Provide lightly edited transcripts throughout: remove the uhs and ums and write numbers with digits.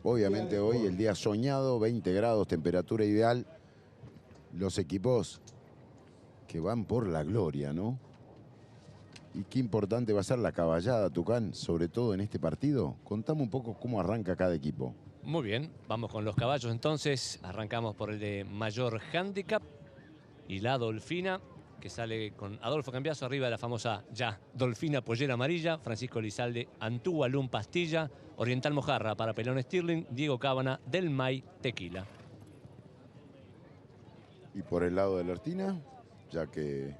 Obviamente hoy el día soñado, 20 grados, temperatura ideal. Los equipos que van por la gloria, ¿no? Y qué importante va a ser la caballada, Tucán, sobre todo en este partido. Contame un poco cómo arranca cada equipo. Muy bien, vamos con los caballos entonces. Arrancamos por el de mayor handicap y la Dolfina, que sale con Adolfo Cambiaso arriba de la famosa ya Dolfina pollera amarilla, Francisco Lizalde Antúa Lum Pastilla, Oriental Mojarra para Pelón Stirling, Diego Cábana Del May Tequila. Y por el lado de Ellerstina, ya que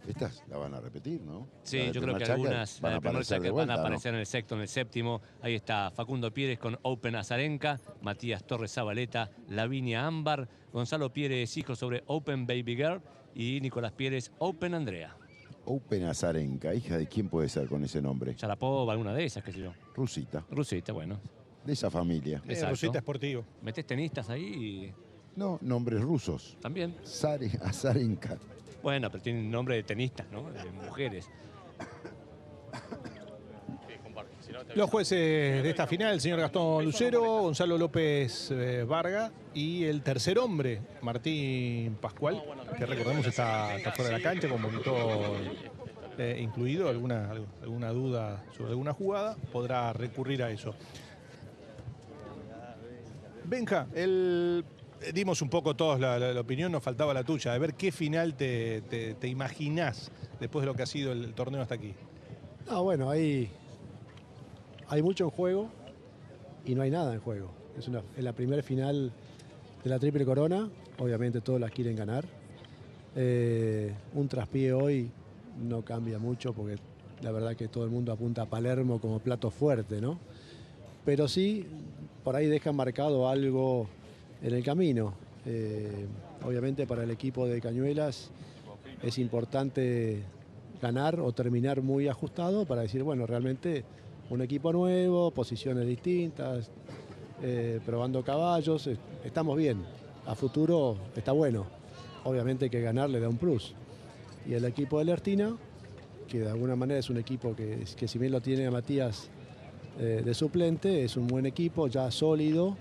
estas la van a repetir, ¿no? Sí, yo creo que algunas van a aparecer en el sexto, en el séptimo. Ahí está Facundo Pérez con Open Azarenka, Matías Torres Zabaleta, Lavinia Ámbar, Gonzalo Pérez hijo sobre Open Baby Girl y Nicolás Pérez Open Andrea. Open Azarenka, ¿hija de quién puede ser con ese nombre? Sharapova, alguna de esas, qué sé yo. Rusita. Rusita, bueno. De esa familia. Rusita Esportivo. Metés tenistas ahí y... No, nombres rusos. También. Azarenka. Bueno, pero tienen nombre de tenistas, ¿no? De mujeres. Los jueces de esta final, el señor Gastón Lucero, Gonzalo López Varga y el tercer hombre, Martín Pascual, que recordemos está fuera de la cancha con monitor incluido. Alguna duda sobre alguna jugada, podrá recurrir a eso. Benja, dimos un poco todos la opinión, nos faltaba la tuya, de ver qué final te imaginás después de lo que ha sido el torneo hasta aquí. No, bueno, hay mucho en juego y no hay nada en juego. Es la primera final de la Triple Corona, obviamente todos las quieren ganar. Un traspié hoy no cambia mucho porque la verdad que todo el mundo apunta a Palermo como plato fuerte, ¿no? Pero sí, por ahí dejan marcado algo en el camino. Obviamente para el equipo de Cañuelas es importante ganar o terminar muy ajustado para decir, bueno, realmente un equipo nuevo, posiciones distintas, probando caballos, estamos bien. A futuro está bueno. Obviamente que ganar le da un plus. Y el equipo de Ellerstina, que de alguna manera es un equipo que si bien lo tiene a Matías de suplente, es un buen equipo, ya sólido,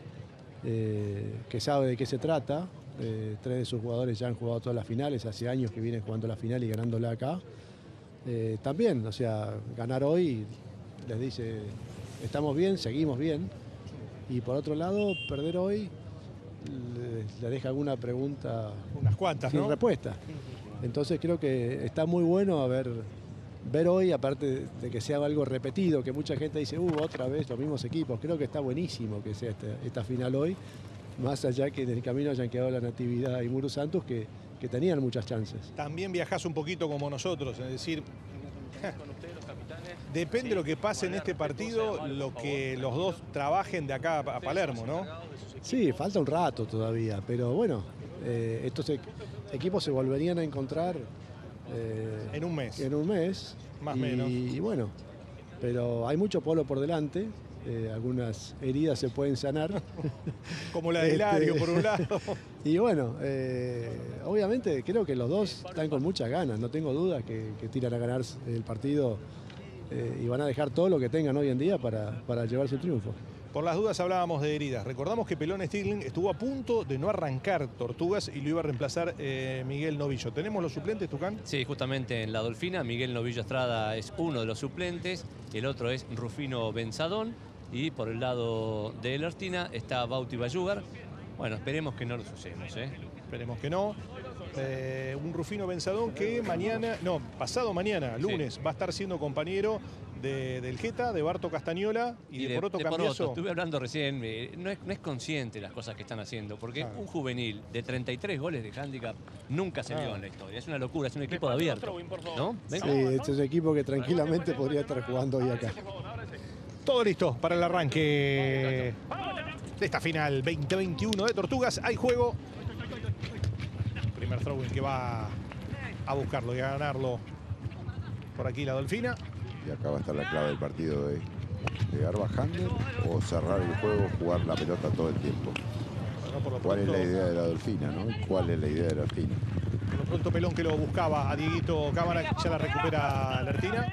que sabe de qué se trata. 3 de sus jugadores ya han jugado todas las finales, hace años que vienen jugando la final y ganándola acá. También, o sea, ganar hoy les dice, estamos bien, seguimos bien. Y por otro lado, perder hoy le deja alguna pregunta, unas cuantas, sin ¿no? respuesta. Entonces creo que está muy bueno ver hoy, aparte de que sea algo repetido, que mucha gente dice, otra vez los mismos equipos. Creo que está buenísimo que sea esta final hoy, más allá que en el camino hayan quedado la Natividad y Muro Santos, que tenían muchas chances. También viajás un poquito como nosotros, es decir, depende de lo que pase en este partido, lo que los dos trabajen de acá a Palermo, ¿no? Sí, falta un rato todavía, pero bueno, estos equipos se volverían a encontrar en un mes. En un mes. Más o menos. Y bueno, pero hay mucho polo por delante. Algunas heridas se pueden sanar. Como la de Hilario, por un lado. Y bueno, obviamente creo que los dos están con muchas ganas. No tengo dudas que tiran a ganar el partido y van a dejar todo lo que tengan hoy en día para llevarse el triunfo. Por las dudas hablábamos de heridas. Recordamos que Pelón Stirling estuvo a punto de no arrancar Tortugas y lo iba a reemplazar Miguel Novillo. ¿Tenemos los suplentes, Tucán? Sí, justamente en la Dolfina, Miguel Novillo Estrada es uno de los suplentes, el otro es Rufino Benzadón y por el lado de Ellerstina está Bauti Bayugar. Bueno, esperemos que no lo sucedamos, Esperemos que no. Un Rufino Benzadón que pasado mañana, lunes, va a estar siendo compañero del Geta, de Barto Castañola y de Poroto Cambiaso. Estuve hablando recién, no es consciente las cosas que están haciendo, porque un juvenil de 33 goles de handicap nunca se vio en la historia. Es una locura, es un equipo de abierto, ¿no? Sí, este es un equipo que tranquilamente podría estar jugando hoy acá. Todo listo para el arranque de esta final 2021 de Tortugas. Hay juego. Primer throw que va a buscarlo y a ganarlo por aquí la Dolfina. Y acá va a estar la clave del partido de pegar bajando o cerrar el juego, jugar la pelota todo el tiempo. Bueno, ¿cuál es la idea de la Dolfina, no? ¿Cuál es la idea de la Ellerstina? Por lo pronto Pelón, que lo buscaba a Dieguito Cámara, ya la recupera Ellerstina.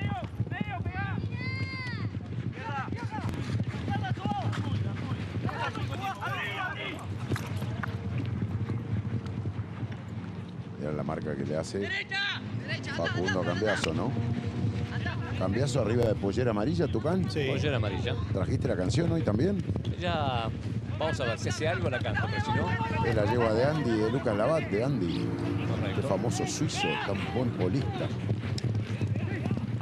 Mira la marca que le hace Facundo Cambiaso, ¿no? Cambiaso arriba de pollera amarilla, Tucán. Sí. Pollera amarilla. ¿Trajiste la canción hoy también? Ya vamos a ver si hace algo la canto, pero si no... Es la yegua de Andy, de Lucas Labat, de Andy. Correcto. Este famoso suizo, tan buen polista.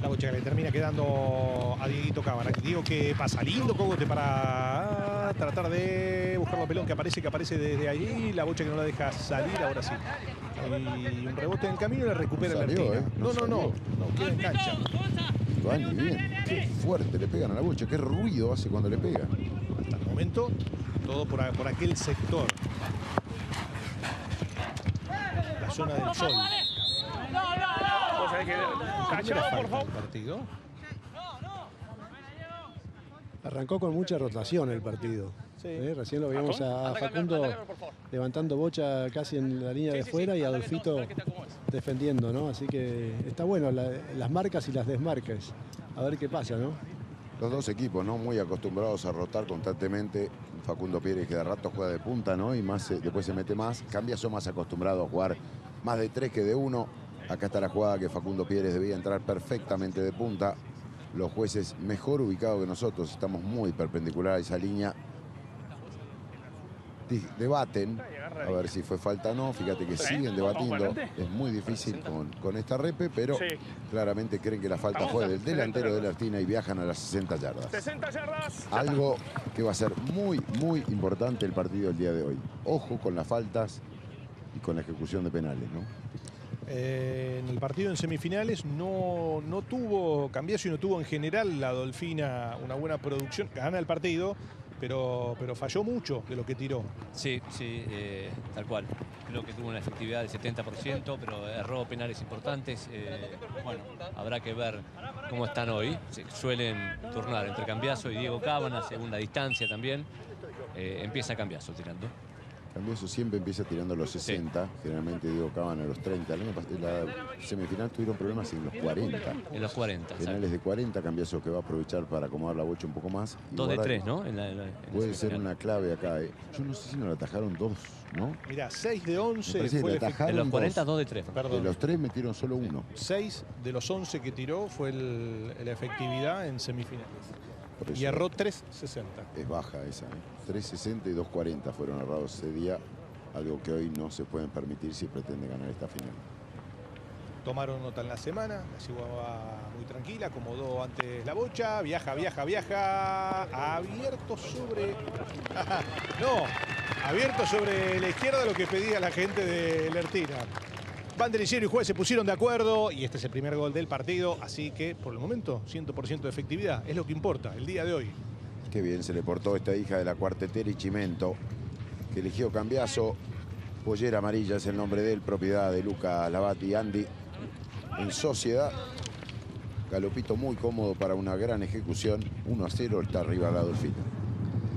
La bocha que le termina quedando a Dieguito Cámara. Diego que pasa lindo cogote para tratar de buscar el pelón que aparece desde allí. La bocha que no la deja salir, ahora sí. Y un rebote en el camino y la recupera el Salió, Ellerstina. No, queda en cancha. Andy, bien. Qué fuerte le pegan a la bocha, qué ruido hace cuando le pegan. Hasta el momento, todo por aquel sector. La zona del sol. Primera falta del partido. Arrancó con mucha rotación el partido. Sí. Recién lo veíamos a Facundo levantando bocha casi en la línea de fuera y a Adolfito defendiendo, ¿no? Así que está bueno las marcas y las desmarcas. A ver qué pasa, ¿no? Los dos equipos, ¿no? Muy acostumbrados a rotar constantemente. Facundo Pérez que de rato juega de punta, ¿no? Y más, después se mete más. Cambiaso más acostumbrado a jugar más de 3 que de 1. Acá está la jugada que Facundo Pérez debía entrar perfectamente de punta. Los jueces mejor ubicados que nosotros. Estamos muy perpendicular a esa línea. Debaten a ver si fue falta o no. Fíjate que siguen debatiendo. Es muy difícil con esta repe, pero claramente creen que la falta fue del delantero de Ellerstina y viajan a las 60 yardas. 60 yardas. Algo que va a ser muy, muy importante el partido el día de hoy. Ojo con las faltas y con la ejecución de penales, ¿no? En el partido en semifinales no tuvo Cambiaso y no tuvo en general la Dolfina una buena producción. Gana el partido, pero falló mucho de lo que tiró. Sí, tal cual. Creo que tuvo una efectividad del 70%, pero erró penales importantes. Bueno, habrá que ver cómo están hoy. Se suelen turnar entre Cambiaso y Diego Cámara, según la distancia también. Empieza Cambiaso tirando. Cambiaso siempre empieza tirando a los 60, sí. Generalmente Diego Cámara a los 30. En la semifinal tuvieron problemas en los 40. En los 40. Penales de 40, Cambiaso que va a aprovechar para acomodar la bocha un poco más. 2 de 3, ¿no? Puede ser una clave acá. Yo no sé si nos la atajaron 2, ¿no? Mirá, 6 de 11 fue de los 40, 2 de 3. Perdón. De los 3 metieron solo 1. 6 de los 11 que tiró fue la efectividad en semifinales. Y erró 3.60. Es baja esa, ¿eh? 3.60 y 2.40 fueron errados ese día. Algo que hoy no se pueden permitir si pretende ganar esta final. Tomaron nota en la semana. La llevaba muy tranquila. Acomodó antes la bocha. Viaja. Abierto sobre... no, abierto sobre la izquierda, lo que pedía la gente de Ellerstina. Banderillero y juez se pusieron de acuerdo y este es el primer gol del partido, así que por el momento 100% de efectividad, es lo que importa el día de hoy. Qué bien se le portó esta hija de la cuartetera y Chimento, que eligió Cambiaso. Pollera amarilla es el nombre de él, propiedad de Lucas Labat y Andy. En sociedad, galopito muy cómodo para una gran ejecución. 1-0, está arriba la Dolfina.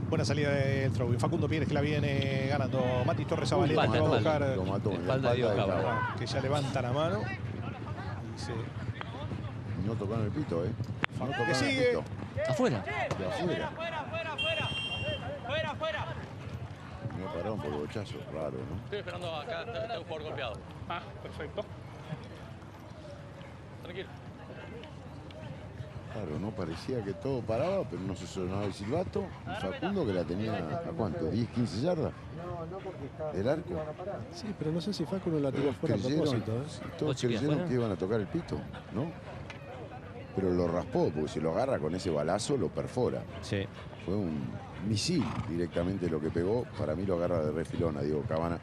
Buena salida del throw. Facundo Pérez que la viene ganando. Matis Torres Zabaleta va a buscar lo mató en la espalda de espalda, que ya levanta la mano. Y no tocaron el pito, ¿eh? No que tocaron sigue. el pito. Afuera. De afuera. Fuera. No pararon por bochazo, raro, ¿no? Estoy esperando acá, tengo un jugador golpeado. Perfecto. Tranquilo. Claro, no parecía que todo paraba, pero no se sonaba el silbato. Y Facundo que la tenía, ¿a cuánto? ¿10, 15 yardas? No, porque está... ¿El arco? Sí, pero no sé si Facundo la tiró fuera a propósito. Todos creyeron que iban a tocar el pito, ¿no? Pero lo raspó, porque si lo agarra con ese balazo, lo perfora. Sí. Fue un misil directamente lo que pegó. Para mí lo agarra de refilón a Diego Cámara.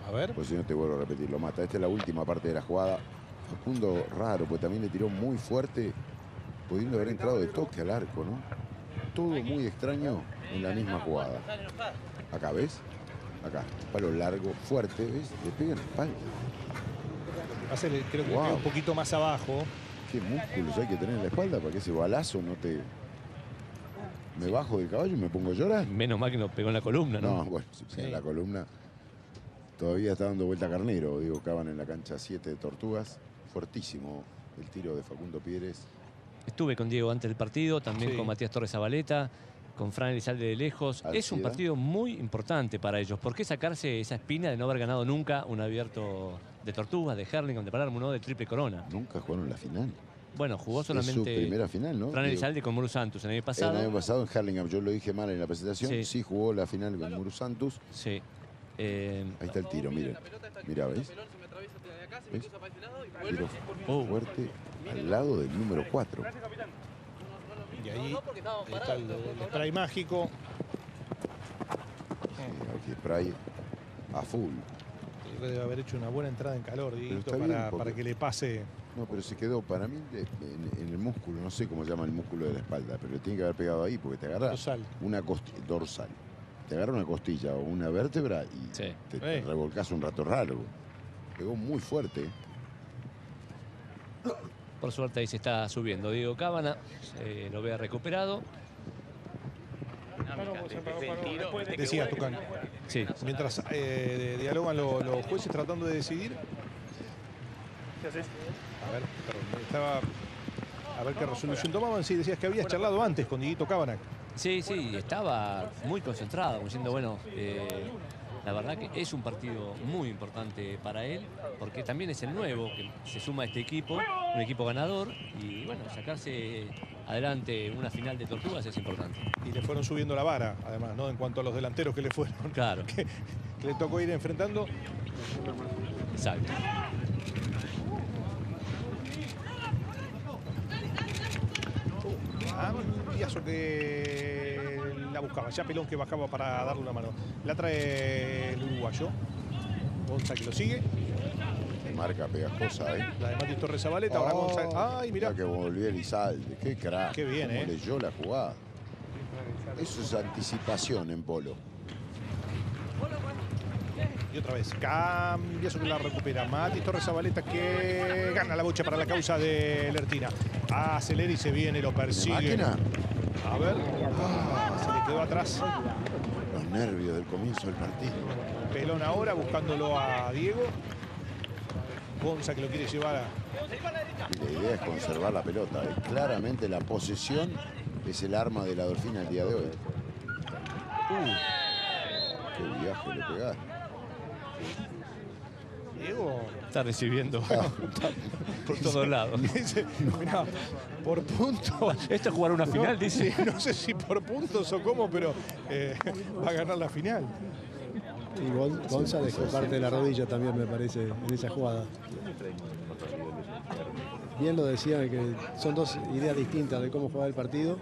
A ver. Pues si no te vuelvo a repetir, lo mata. Esta es la última parte de la jugada. Facundo raro, pues también le tiró muy fuerte, pudiendo haber entrado de toque al arco, ¿no? Todo muy extraño en la misma jugada. Acá, ¿ves? Acá, palo largo, fuerte, ¿ves? Le pega en la espalda. Creo que pega un poquito más abajo. Qué músculos hay que tener en la espalda para que ese balazo no te... Me bajo del caballo y me pongo a llorar. Menos mal que nos pegó en la columna, ¿no? No, bueno, si en la columna todavía está dando vuelta Carnero. Digo, Caban en la cancha 7 de Tortugas. Fuertísimo el tiro de Facundo Pérez. Estuve con Diego antes del partido, también Sí. con Matías Torres Zabaleta, con Fran Elizalde de lejos. Es un partido muy importante para ellos. ¿Por qué sacarse esa espina de no haber ganado nunca un abierto de Tortugas, de Hurlingham, de Palermo, no de Triple Corona. Nunca jugaron la final. Bueno, jugó Es solamente su primera final, ¿no? Fran Elizalde con Muru Santos el año pasado. El año pasado en Hurlingham, yo lo dije mal en la presentación. Sí. Sí jugó la final con Muru Santos. Sí. Ahí está el tiro, miren. Mira, ¿ves? ¿Ves? Tiro fuerte al lado del número 4. Y ahí está el spray mágico. Sí, aquí spray a full. Creo que debe haber hecho una buena entrada en calor, Dieguito, está bien, porque- para que le pase. No, pero se quedó para mí en el músculo. No sé cómo se llama el músculo de la espalda, pero tiene que haber pegado ahí porque te agarra Dorsal. una costilla dorsal. Te agarra una costilla o una vértebra y Sí. te revolcás un rato raro. Pegó muy fuerte. Por suerte ahí se está subiendo Diego Cábana. Lo vea recuperado. Decía Tucán. Sí. Mientras dialogan los jueces tratando de decidir. A ver, perdón, estaba a ver qué resolución tomaban. Sí, decías que habías charlado antes con Dieguito Cábana. Sí, estaba muy concentrado, como diciendo, bueno, la verdad que es un partido muy importante para él, porque también es el nuevo que se suma a este equipo, un equipo ganador, y bueno, sacarse adelante una final de Tortugas es importante. Y le fueron subiendo la vara, además, ¿no? En cuanto a los delanteros que le fueron. Claro. Que le tocó ir enfrentando. Exacto. Piazo que la buscaba. Ya Pelón que bajaba para darle una mano. La trae el uruguayo. Gonza que lo sigue. Qué marca pegajosa, ¿eh? La de Mati Torres Zabaleta. Ahora Gonza. Ay, mirá. Que volvió Elizalde. Qué crack. Qué bien, Cómo leyó la jugada. Eso es anticipación en polo. Y otra vez cambia, eso que la recupera. Mati Torres Zabaleta que gana la bocha para la causa de Ellerstina. Acelera y se viene, lo persigue. ¿Máquina? A ver. Se le quedó atrás. Los nervios del comienzo del partido. Pelón ahora buscándolo a Diego. Gonza que lo quiere llevar a... Y la idea es conservar la pelota. Claramente la posesión es el arma de la Dolfina el día de hoy. Qué viaje le pegaste. Diego. Está recibiendo por todos lados. Dice, mirá, por puntos. Esto es jugar una final, dice. Sí, no sé si por puntos o cómo, pero va a ganar la final. Y Gonza dejó parte de la rodilla también, me parece, en esa jugada. Bien lo decían, que son dos ideas distintas de cómo jugar el partido.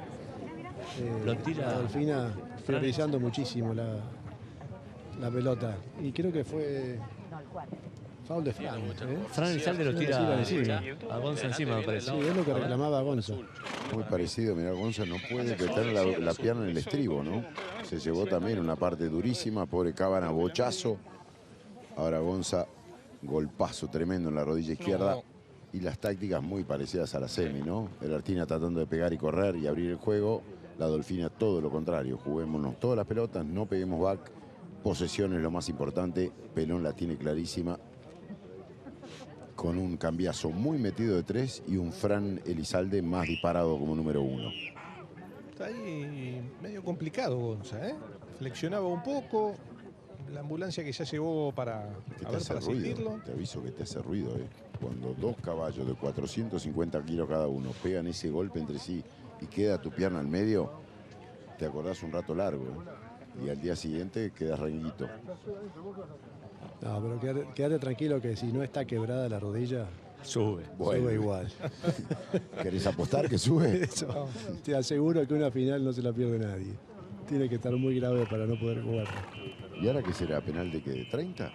Lo tira la Dolfina priorizando muchísimo la pelota. Y creo que fue foul de Fran. Fran Elizalde lo tira a Gonza encima, me parece. Sí, es lo que reclamaba Gonza. Muy parecido, mirá, Gonza no puede meter la pierna en el estribo, ¿no? Se llevó también una parte durísima, pobre Cábana, bochazo. Ahora Gonza, golpazo tremendo en la rodilla izquierda. Y las tácticas muy parecidas a la semi, ¿no? Ellerstina tratando de pegar y correr y abrir el juego. La Dolfina todo lo contrario. Juguémonos todas las pelotas, no peguemos back. Posesión es lo más importante. Pelón la tiene clarísima. Con un cambiazo muy metido de 3 y un Fran Elizalde más disparado como número 1. Está ahí medio complicado Gonza, ¿eh? Flexionaba un poco. La ambulancia que ya llegó para asistirlo. Te aviso que te hace ruido, ¿eh? Cuando dos caballos de 450 kilos cada uno pegan ese golpe entre sí y queda tu pierna al medio, te acordás un rato largo, ¿eh? Y al día siguiente quedas renguito. No, pero quédate tranquilo que si no está quebrada la rodilla, sube igual. ¿Querés apostar que sube? Eso, te aseguro que una final no se la pierde nadie. Tiene que estar muy grave para no poder jugar. ¿Y ahora qué será? ¿Penal de qué? ¿De 30?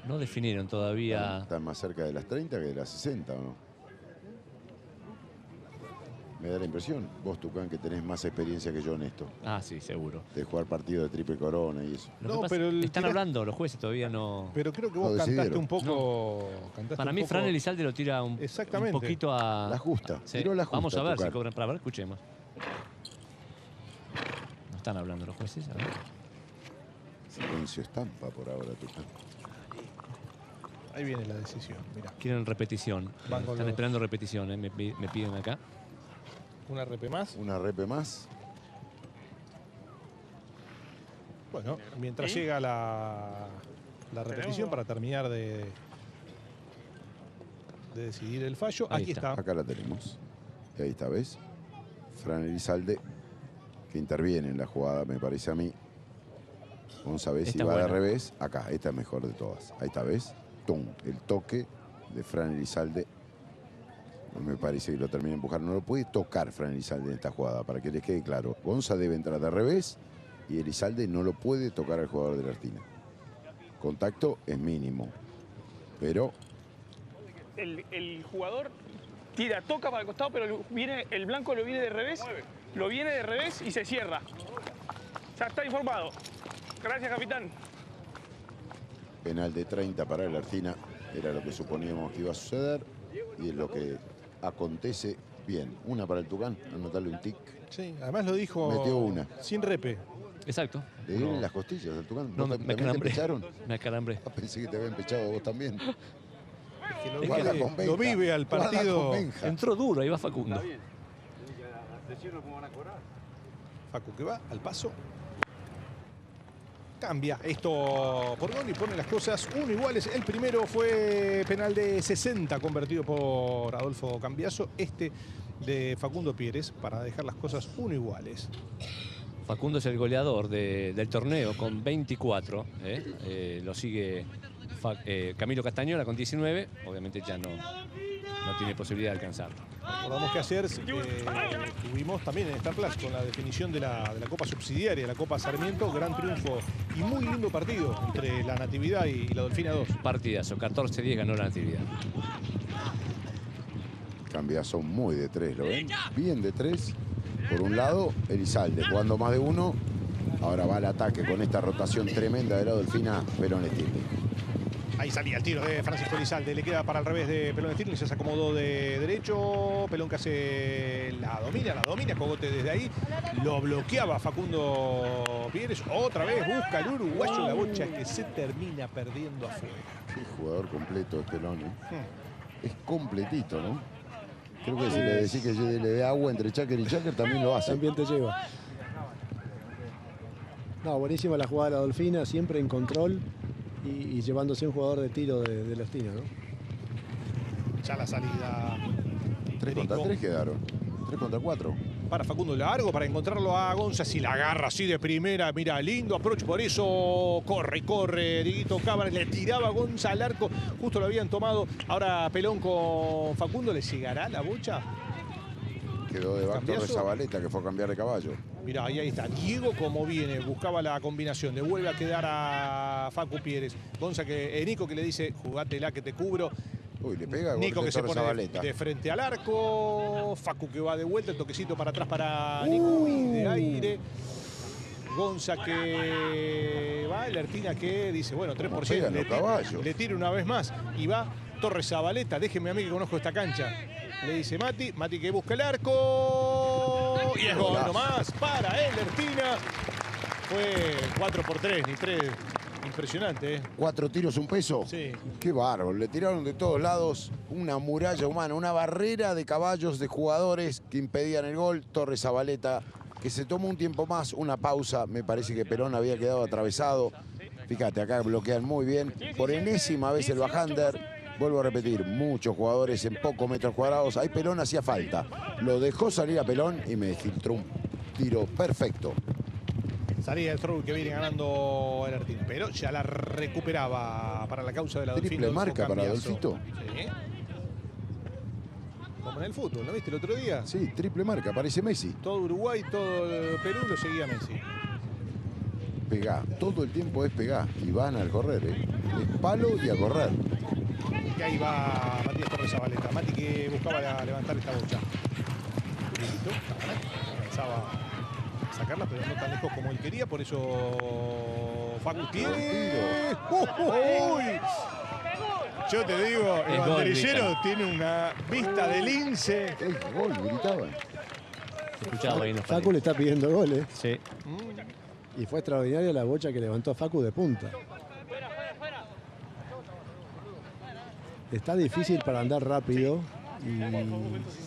No definieron todavía. Están más cerca de las 30 que de las 60, ¿o no? Me da la impresión. Vos, Tucán, que tenés más experiencia que yo en esto. Ah, sí, seguro. De jugar partidos de triple corona y eso. Lo que pasa, pero están hablando, los jueces todavía no... Pero creo que vos cantaste un poco... Cantaste para mí, Fran Elizalde lo tira un poquito a... La justa. Sí. Tiró la justa. Vamos a ver Tucán. si cobran. Para ver, escuchemos. No están hablando los jueces, a ver. Silencio estampa por ahora, Tucán. Ahí viene la decisión, mirá. Quieren repetición. Están esperando repetición, me piden acá. ¿Una repe más? Una repe más. Bueno, mientras llega la repetición para terminar de de decidir el fallo. Aquí está. Acá la tenemos. Y ahí está, ¿ves? Fran Elizalde, que interviene en la jugada, me parece a mí. Vamos a ver si va de revés. Acá, esta es mejor de todas. Ahí está, ¿ves? ¡Tum! El toque de Fran Elizalde. Me parece que lo termina de empujar. No lo puede tocar Fran Elizalde en esta jugada, para que les quede claro. Gonza debe entrar de revés y Elizalde no lo puede tocar al jugador de Ellerstina. Contacto es mínimo, pero... El jugador tira, toca para el costado, pero el blanco lo viene de revés. Lo viene de revés y se cierra. Ya está informado. Gracias, capitán. Penal de 30 para Ellerstina. Era lo que suponíamos que iba a suceder. Y es lo que acontece. Bien, una para el Tucán. Anotarle un tic. Sí, además lo dijo... Metió una. Sin repe. Exacto. ¿Le dieron las costillas al Tucán? No, me acalambré. Me acalambré. Pensé que te habían pechado vos también. Es que lo vive al partido. Entró duro, ahí va Facundo. Facu que va al paso. Cambia esto por gol y pone las cosas 1 iguales. El primero fue penal de 60 convertido por Adolfo Cambiaso. Este de Facundo Pieres para dejar las cosas 1 iguales. Facundo es el goleador del torneo con 24. Lo sigue Camilo Castañola con 19. Obviamente ya no tiene posibilidad de alcanzarlo. Recordamos que ayer tuvimos también en Star Plus con la definición de la Copa Subsidiaria, la Copa Sarmiento. Gran triunfo y muy lindo partido entre la Natividad y la Dolfina 2. Partidazo, 14-10 ganó la Natividad. Cambiazo muy de 3, ¿lo ven? Bien de 3. Por un lado, Elizalde jugando más de 1. Ahora va al ataque con esta rotación tremenda de la Dolfina, pero en estilo. Ahí salía el tiro de Francisco Elizalde. Le queda para el revés de Pelón Stirling. Se acomodó de derecho. Pelón que hace la domina. Cogote desde ahí. Lo bloqueaba Facundo Pieres. Otra vez busca el uruguayo la bocha que se termina perdiendo afuera. Qué jugador completo es Pelón, ¿eh? Es completito, ¿no? Creo que si le decís que le dé agua entre Cháquer y Cháquer, también lo hace. También te lleva. No, buenísima la jugada de la Dolfina, siempre en control y llevándose un jugador de tiro de Ellerstina, ¿no? Ya la salida. 3 contra 3 quedaron. 3 contra 4. Para Facundo largo, para encontrarlo a Gonza. Si la agarra así de primera, mira, lindo approach. Por eso corre Dieguito Cábaras. Le tiraba a Gonza al arco. Justo lo habían tomado. Ahora Pelón con Facundo. ¿Le llegará la bocha? Quedó de back Torres Zabaleta, que fue a cambiar de caballo. Mirá, ahí está. Diego como viene. Buscaba la combinación. Devuelve a quedar a Facu Pieres. Gonza Nico que le dice, jugátela que te cubro. Uy, le pega. Nico que se pone de frente al arco. Facu que va de vuelta. El toquecito para atrás para Nico. Y de aire. Gonza que va. Ellerstina que dice, bueno, 3%. Le tira una vez más. Y va Torres Zabaleta. Déjenme a mí que conozco esta cancha. Le dice Mati que busca el arco. Y es gol nomás para Ellerstina. Fue 4-3, ni 3. Impresionante, ¿eh? 4 tiros, un peso. Sí. Qué bárbaro. Le tiraron de todos lados una muralla humana, una barrera de caballos, de jugadores que impedían el gol. Torres Zabaleta, que se tomó un tiempo más, una pausa. Me parece que Pelón había quedado atravesado. Fíjate, acá bloquean muy bien. Por enésima vez el backhander. Vuelvo a repetir, muchos jugadores en pocos metros cuadrados. Ahí Pelón hacía falta. Lo dejó salir a Pelón y me filtró un tiro perfecto. Salía el throw que viene ganando Ellerstina, pero ya la recuperaba para la causa de la Dolfina. Triple marca para Adolfito. Sí. Como en el fútbol, ¿no viste el otro día? Sí, triple marca, parece Messi. Todo Uruguay, todo Perú lo seguía Messi. Pegá, todo el tiempo es pegá. Y van al correr, ¿eh? Es palo y a correr. Que ahí va Matías Torres Zabaleta. Mati que buscaba levantar esta bocha. Comenzaba a sacarla, pero no tan lejos como él quería. Por eso Facu tiene... ¡Uy! Yo te digo, el banderillero tiene una vista de lince. El gol, gritaban. Escuchaba ahí en los Facu le está pidiendo goles. Sí. Y fue extraordinaria la bocha que levantó a Facu de punta. Está difícil para andar rápido y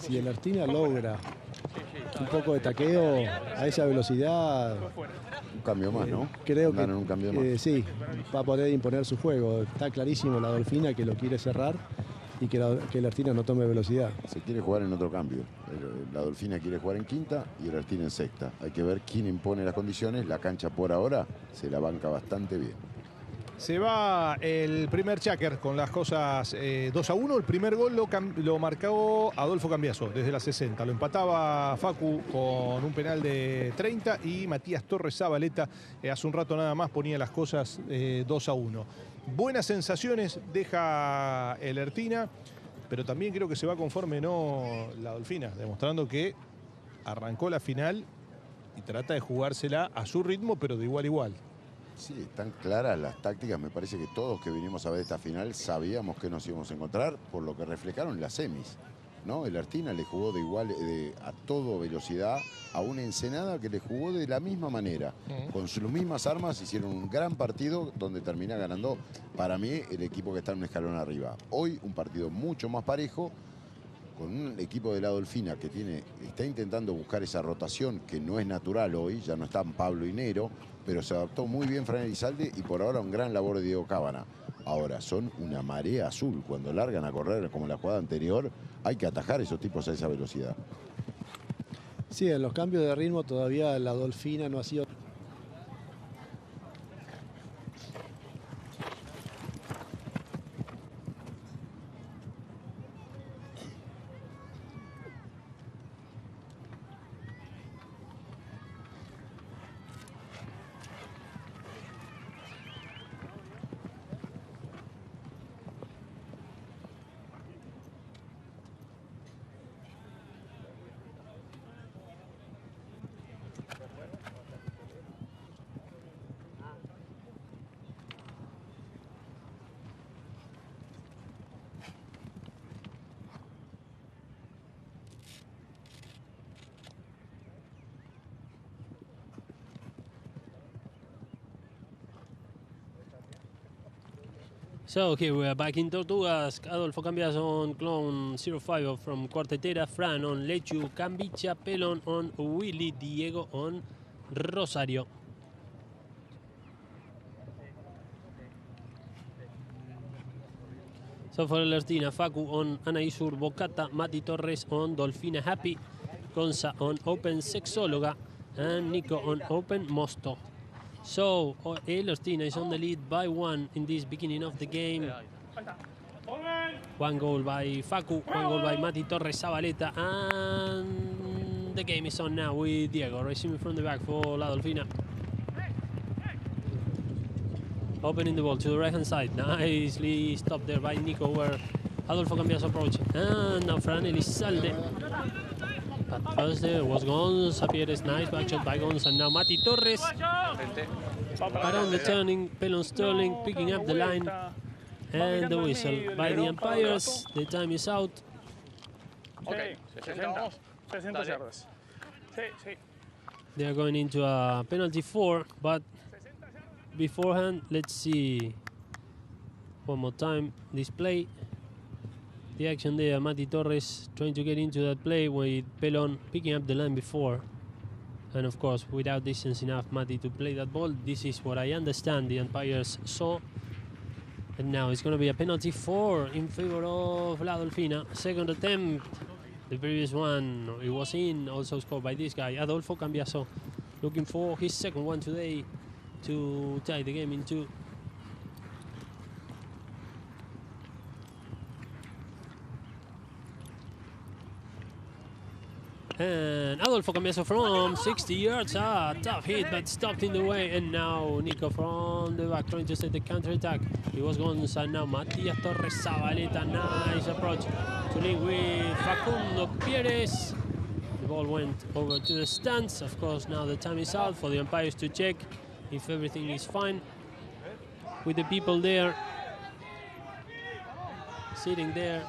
si Ellerstina logra un poco de taqueo a esa velocidad, un cambio más, ¿no? Creo que un cambio más. Sí, va a poder imponer su juego. Está clarísimo la Dolfina que lo quiere cerrar y que Ellerstina no tome velocidad. Se quiere jugar en otro cambio. La Dolfina quiere jugar en quinta y Ellerstina en sexta. Hay que ver quién impone las condiciones. La cancha por ahora se la banca bastante bien. Se va el primer cháquer con las cosas 2-1. El primer gol lo marcó Adolfo Cambiaso desde la 60. Lo empataba Facu con un penal de 30 y Matías Torres Zabaleta hace un rato nada más ponía las cosas 2-1. Buenas sensaciones deja Ellerstina, pero también creo que se va conforme no la Dolfina, demostrando que arrancó la final y trata de jugársela a su ritmo, pero de igual a igual. Sí, están claras las tácticas. Me parece que todos que vinimos a ver esta final sabíamos que nos íbamos a encontrar por lo que reflejaron las semis, ¿no? Ellerstina le jugó de igual a todo velocidad a una Ensenada que le jugó de la misma manera. Con sus mismas armas hicieron un gran partido donde termina ganando, para mí, el equipo que está en un escalón arriba. Hoy un partido mucho más parejo, con un equipo de la Dolfina que está intentando buscar esa rotación que no es natural hoy. Ya no están Pablo y Nero, pero se adaptó muy bien Fran Elizalde y por ahora un gran labor de Diego Cábana. Ahora, son una marea azul. Cuando largan a correr como la jugada anterior, hay que atajar a esos tipos a esa velocidad. Sí, en los cambios de ritmo todavía la Dolfina no ha sido... So here we are back in Tortugas. Adolfo Cambias on clone 05 from Cuartetera, Fran on Lechu, Cambicha, Pelon on Willy, Diego on Rosario. So for Ellerstina, Facu on Anaisur, Bocata, Mati Torres on Dolfina Happy, Gonza on Open Sexóloga, and Nico on Open Mosto. So Ellerstina is on the lead by 1 in this beginning of the game. 1 goal by Facu, 1 goal by Mati Torres Zabaleta, and the game is on now with Diego receiving from the back for La Dolfina. Opening the ball to the right hand side, nicely stopped there by Nico where Adolfo Cambias approaching, and now Fran Elizalde. But first there was Gonza Pierres, nice back shot by Gonza, and now Mati Torres. Around the turning, Pelon Sterling picking up the line, and the whistle by the umpires. The time is out. Ok, 60 yardas. Sí, sí. They are going into a penalty 4, but beforehand, let's see one more time this play. The action there, Mati Torres trying to get into that play with Pelon picking up the line before. And of course, without distance enough, Mati to play that ball. This is what I understand the umpires saw. And now it's going to be a penalty 4 in favor of La Dolfina. Second attempt. The previous one, it was in, also scored by this guy, Adolfo Cambiaso. Looking for his second one today to tie the game in 2. And Adolfo Cambiaso from 60 yards. Tough hit, but stopped in the way. And now Nico from the back trying to set the counter-attack. He was going inside now. Matias Torres Zabaleta, nice approach to link with Facundo Pierres. The ball went over to the stands. Of course, now the time is out for the umpires to check if everything is fine with the people there, sitting there.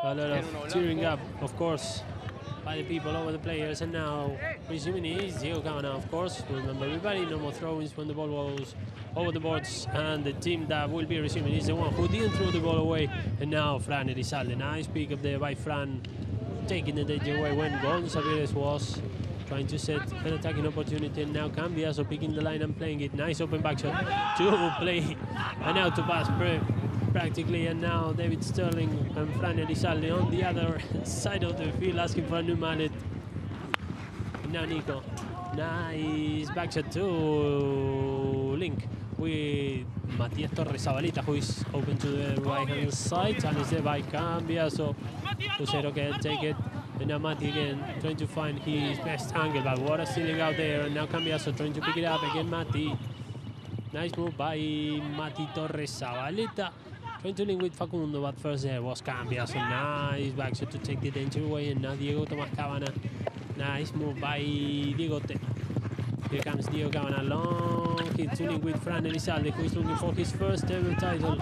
A lot of cheering up, of course, by the people over the players. And now resuming is Diego Cámara, of course. Remember everybody, no more throw-ins when the ball goes over the boards. And the team that will be resuming is the one who didn't throw the ball away. And now Fran Elizalde, nice pick up there by Fran, taking the danger away when Gonza Pierres was trying to set an attacking opportunity. And now Cambiaso picking the line and playing it. Nice open back shot to play and out to pass practically. And now David Sterling and Fran Elizalde on the other side of the field asking for a new mallet. Now Nico. Nice back shot to link with Matias Torres Zabalita, who is open to the right-hand side. And it's there by Cambiaso. Lucero can take it. And now Mati again trying to find his best angle, but what a stealing out there. And now Cambiaso trying to pick it up again. Mati. Nice move by Mati Torres Zabaleta. Trying to link with Facundo, but first there was Cambiaso. Nice back shot to take the danger away. And now Diego Tomás Cabana. Nice move by Diego. Here comes Diego Cabana. Long hit to link with Fran Elizalde, who is looking for his first ever title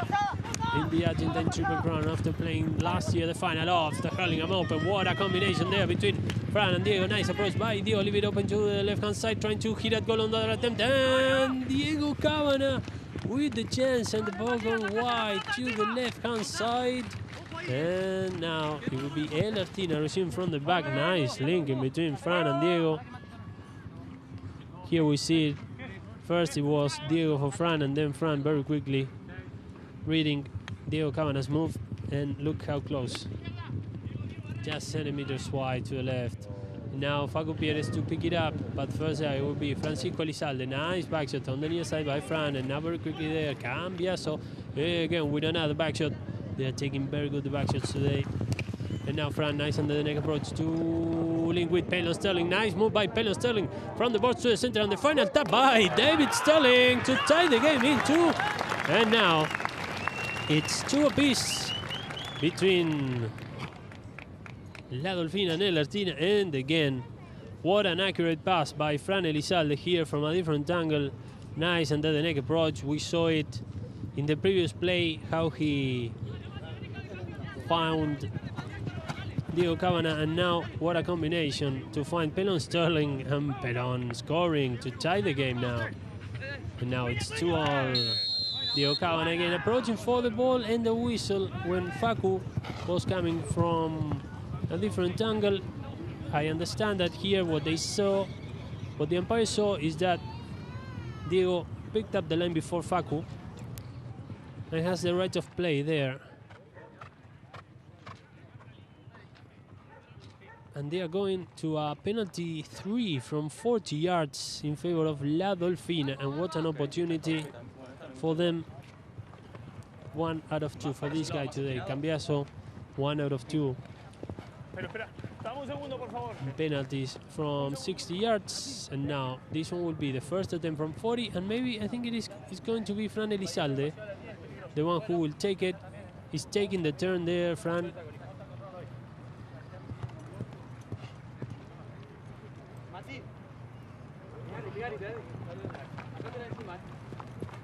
in the Argentine Triple Crown after playing last year the final of the Hurlingham Open. What a combination there between Fran and Diego. Nice approach by Diego. Leave it open to the left-hand side, trying to hit that goal on the other attempt. And Diego Cabana with the chance, and the ball going wide to the left-hand side. And now it will be Ellerstina receiving from the back. Nice link in between Fran and Diego. Here we see it. First it was Diego for Fran, and then Fran very quickly reading Diego Cabana's move. And look how close. Just centimeters wide to the left. Now Facu Pieres to pick it up, but first it will be Francisco Elizalde. Nice back shot on the near side by Fran, and now very quickly there Cambiaso again with another back shot. They are taking very good back shots today. And now Fran, nice under the neck approach to link with Pelo Sterling. Nice move by Pelo Sterling from the boards to the center, and the final tap by David Sterling to tie the game in 2. And now it's 2 apiece between La Dolfina and Ellerstina. And again, what an accurate pass by Fran Elizalde here from a different angle. Nice under the neck approach. We saw it in the previous play, how he found Diego Cabana, and now what a combination to find Pelon Sterling and Pelon scoring to tie the game now. And now it's 2-all. Diego Cabana again approaching for the ball and the whistle when Facu was coming from a different angle. I understand that here what the umpire saw is that Diego picked up the line before Facu and has the right of play there. And they are going to a penalty 3 from 40 yards in favor of La Dolfina. And what an opportunity for them. 1 out of 2 for this guy today. Cambiaso, 1 out of 2. Penalties from 60 yards. And now this one will be the first attempt from 40. And maybe, I think it's going to be Fran Elizalde, the one who will take it. He's taking the turn there, Fran.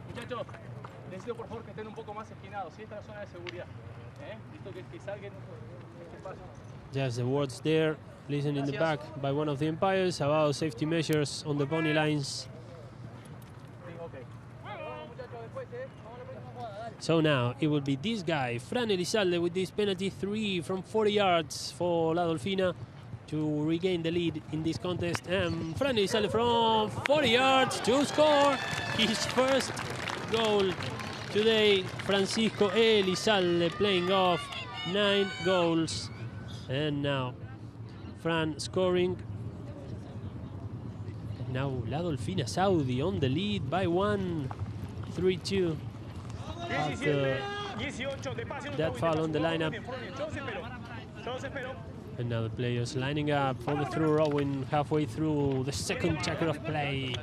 Muchachos, necesito por favor que estén un poco más esquinados. Si esta es la zona de seguridad. Listo que salgan. Just the words there, listen in the back by one of the umpires about safety measures on the pony lines. So now it will be this guy, Fran Elizalde, with this penalty 3 from 40 yards for La Dolfina to regain the lead in this contest. And Fran Elizalde from 40 yards to score his first goal today. Francisco Elizalde playing off 9 goals. And now Fran scoring. Now La Dolfina Saudi on the lead by 1, 3-2. After that foul on the lineup. And now the players lining up for the through rowing halfway through the second checker of play.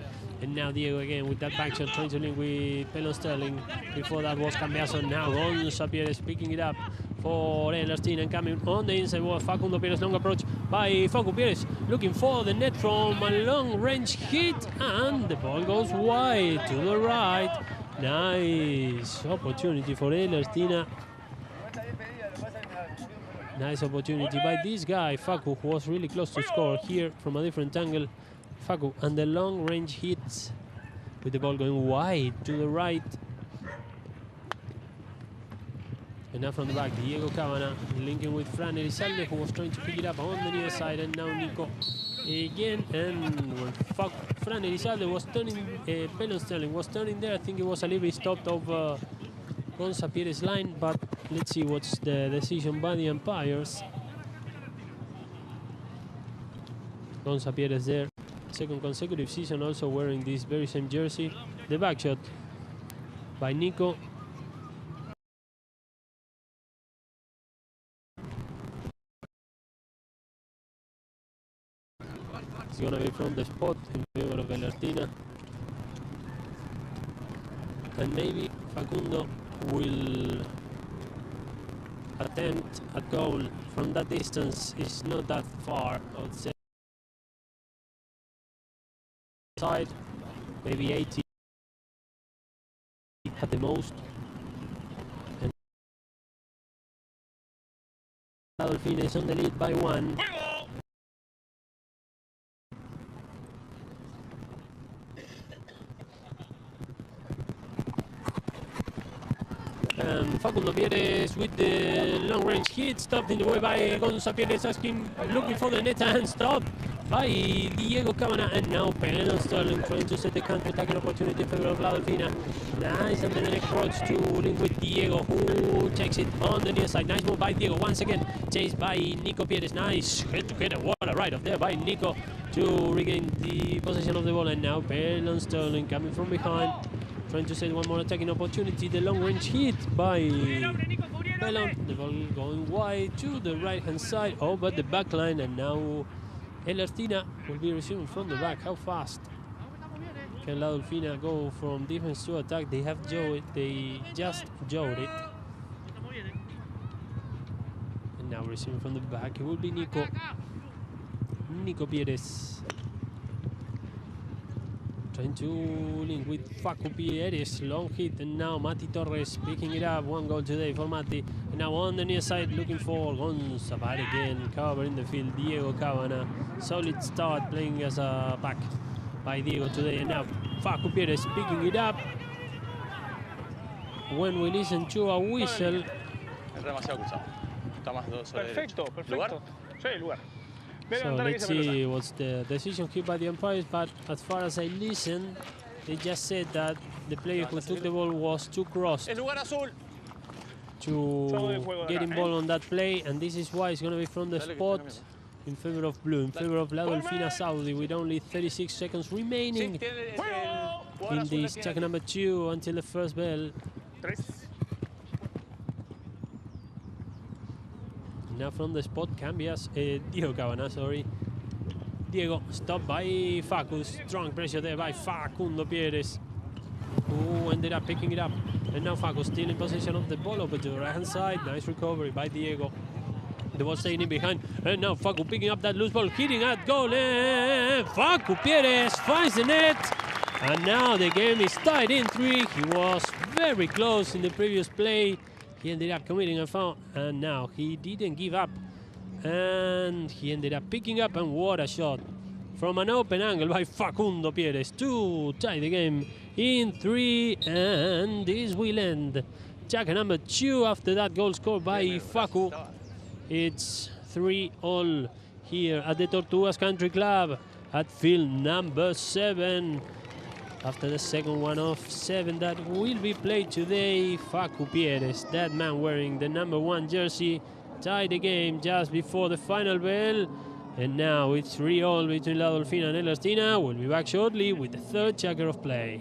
And now Diego again with that back shot, trying to link with Pelon Sterling. Before that was Cambiaso. Now Gonza Pieres picking it up for Ellerstina, and coming on the inside was Facundo Pieres. Long approach by Facu Pieres, looking for the net from a long range hit, and the ball goes wide to the right. Nice opportunity for Ellerstina. Nice opportunity by this guy, Facu, who was really close to score here from a different angle. Facu, and the long range hits with the ball going wide to the right. And now from the back, Diego Cabana linking with Fran Elizalde, who was trying to pick it up on the near side. And now Nico again, and when Fran Elizalde was turning, Pelon Sterling was turning there, I think it was a little bit stopped over Gonza Pierre's line, but let's see what's the decision by the umpires. Gonza Pierre's there, second consecutive season, also wearing this very same jersey. The back shot by Nico. It's gonna be from the spot in favor of Ellerstina. And maybe Facundo will attempt a goal from that distance. It's not that far, I would say. Side, maybe 80 at the most. And Dolfina is on the lead by 1. Facundo Pierres with the long range hit, stopped in the way by Gonza Pierres, asking, looking for the net, and stopped by Diego Cabana. And now Pelon Sterling trying to set the counter-attacking opportunity in favor of Dolfina. Nice and then approach to link with Diego, who takes it on the near side. Nice move by Diego once again, chased by Nico Pierres. Nice hit to hit, what a right off there by Nico to regain the possession of the ball. And now Pelon Sterling coming from behind, trying to set one more attacking opportunity. The long range hit by Pelon. The ball going wide to the right hand side. Oh, but the back line, and now Ellerstina will be resuming from the back. How fast can La Dolfina go from defense to attack? They have they just jawed it. And now resuming from the back, it will be Nico Pierres. Trying to link with Facu Pierres, long hit, and now Mati Torres picking it up. 1 goal today for Mati. And now on the near side, looking for Gonza, but again, covering the field, Diego Cabana. Solid start playing as a back by Diego today. And now Facu Pierres picking it up. When we listen to a whistle. Perfecto, perfecto. Sí, lugar. So let's see what's the decision here by the umpires, but as far as I listen, they just said that the player who took the ball was too crossed to get involved on that play, and this is why it's going to be from the spot in favor of blue, in favor of La Dolfina Saudi, with only 36 seconds remaining in this check number 2 until the first bell. Now from the spot, Cambias, Diego Cabana, sorry. Diego, stopped by Facu, strong pressure there by Facundo Pierres, who ended up picking it up. And now Facu still in possession of the ball over to the right hand side. Nice recovery by Diego. The ball staying in behind. And now Facu picking up that loose ball, hitting at goal. And Facu Pierres finds the net. And now the game is tied in 3. He was very close in the previous play. He ended up committing a foul, and now he didn't give up. And he ended up picking up, and what a shot from an open angle by Facundo Pierres to tie the game in 3. And this will end check number 2 after that goal scored by Facu. It's 3-all here at the Tortugas Country Club at field number 7. After the second one of 7 that will be played today, Facu Pierres, that man wearing the number 1 jersey, tied the game just before the final bell. And now it's 3-all between La Dolfina and Ellerstina. We'll be back shortly with the third checker of play.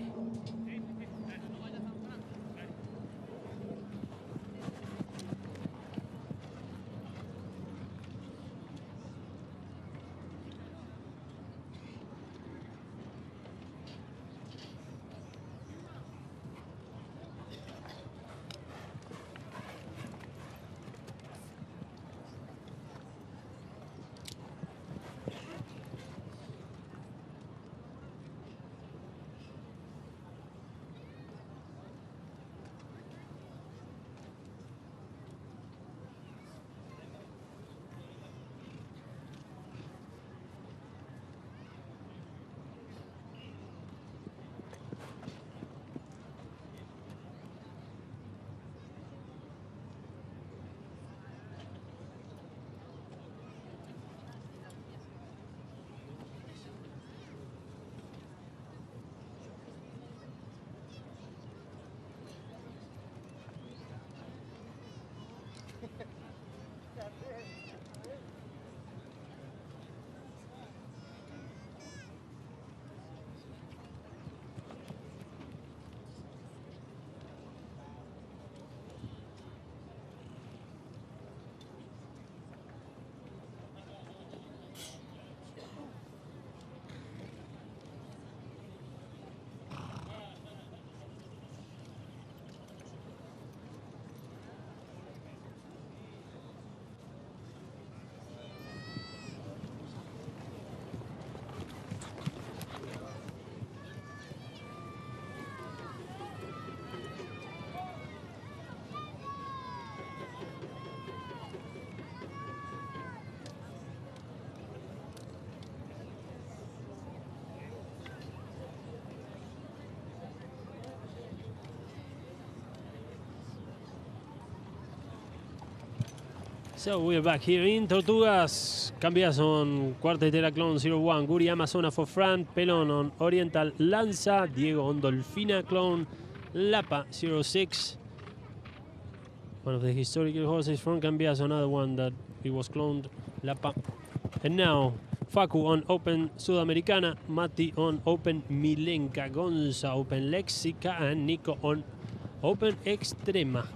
So we're back here in Tortugas. Cambiazo on Cuartetera Clone 01. Guri Amazona for Fran. Pelon on Oriental Lanza. Diego on Dolfina Clone. Lapa 06. One of the historical horses from Cambiazo. Another one that it was cloned. Lapa. And now Facu on Open Sudamericana. Mati on Open Milenka. Gonza Open Lexica. And Nico on Open Extrema.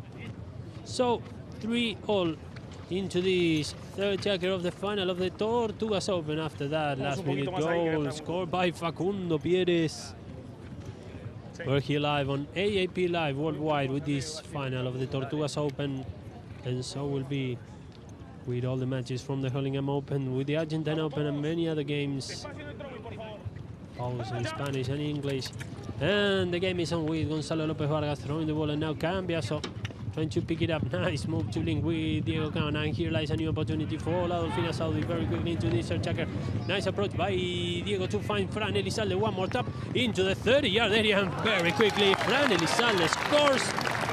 So 3-all into this third checker of the final of the Tortugas Open. After that, last minute goal scored by Facundo Pieres. We're here live on AAP Live worldwide with this final of the Tortugas Open. And so will be with all the matches from the Hurlingham Open, with the Argentine Open and many other games. Always in Spanish and English. And the game is on with Gonzalo Lopez Vargas throwing the ball, and now Cambiaso trying to pick it up. Nice move to link with Diego Cabana. And here lies a new opportunity for La Dolfina Saudi. Very quickly into this third checker. Nice approach by Diego to find Fran Elizalde. One more tap into the 30-yard area. And very quickly, Fran Elizalde scores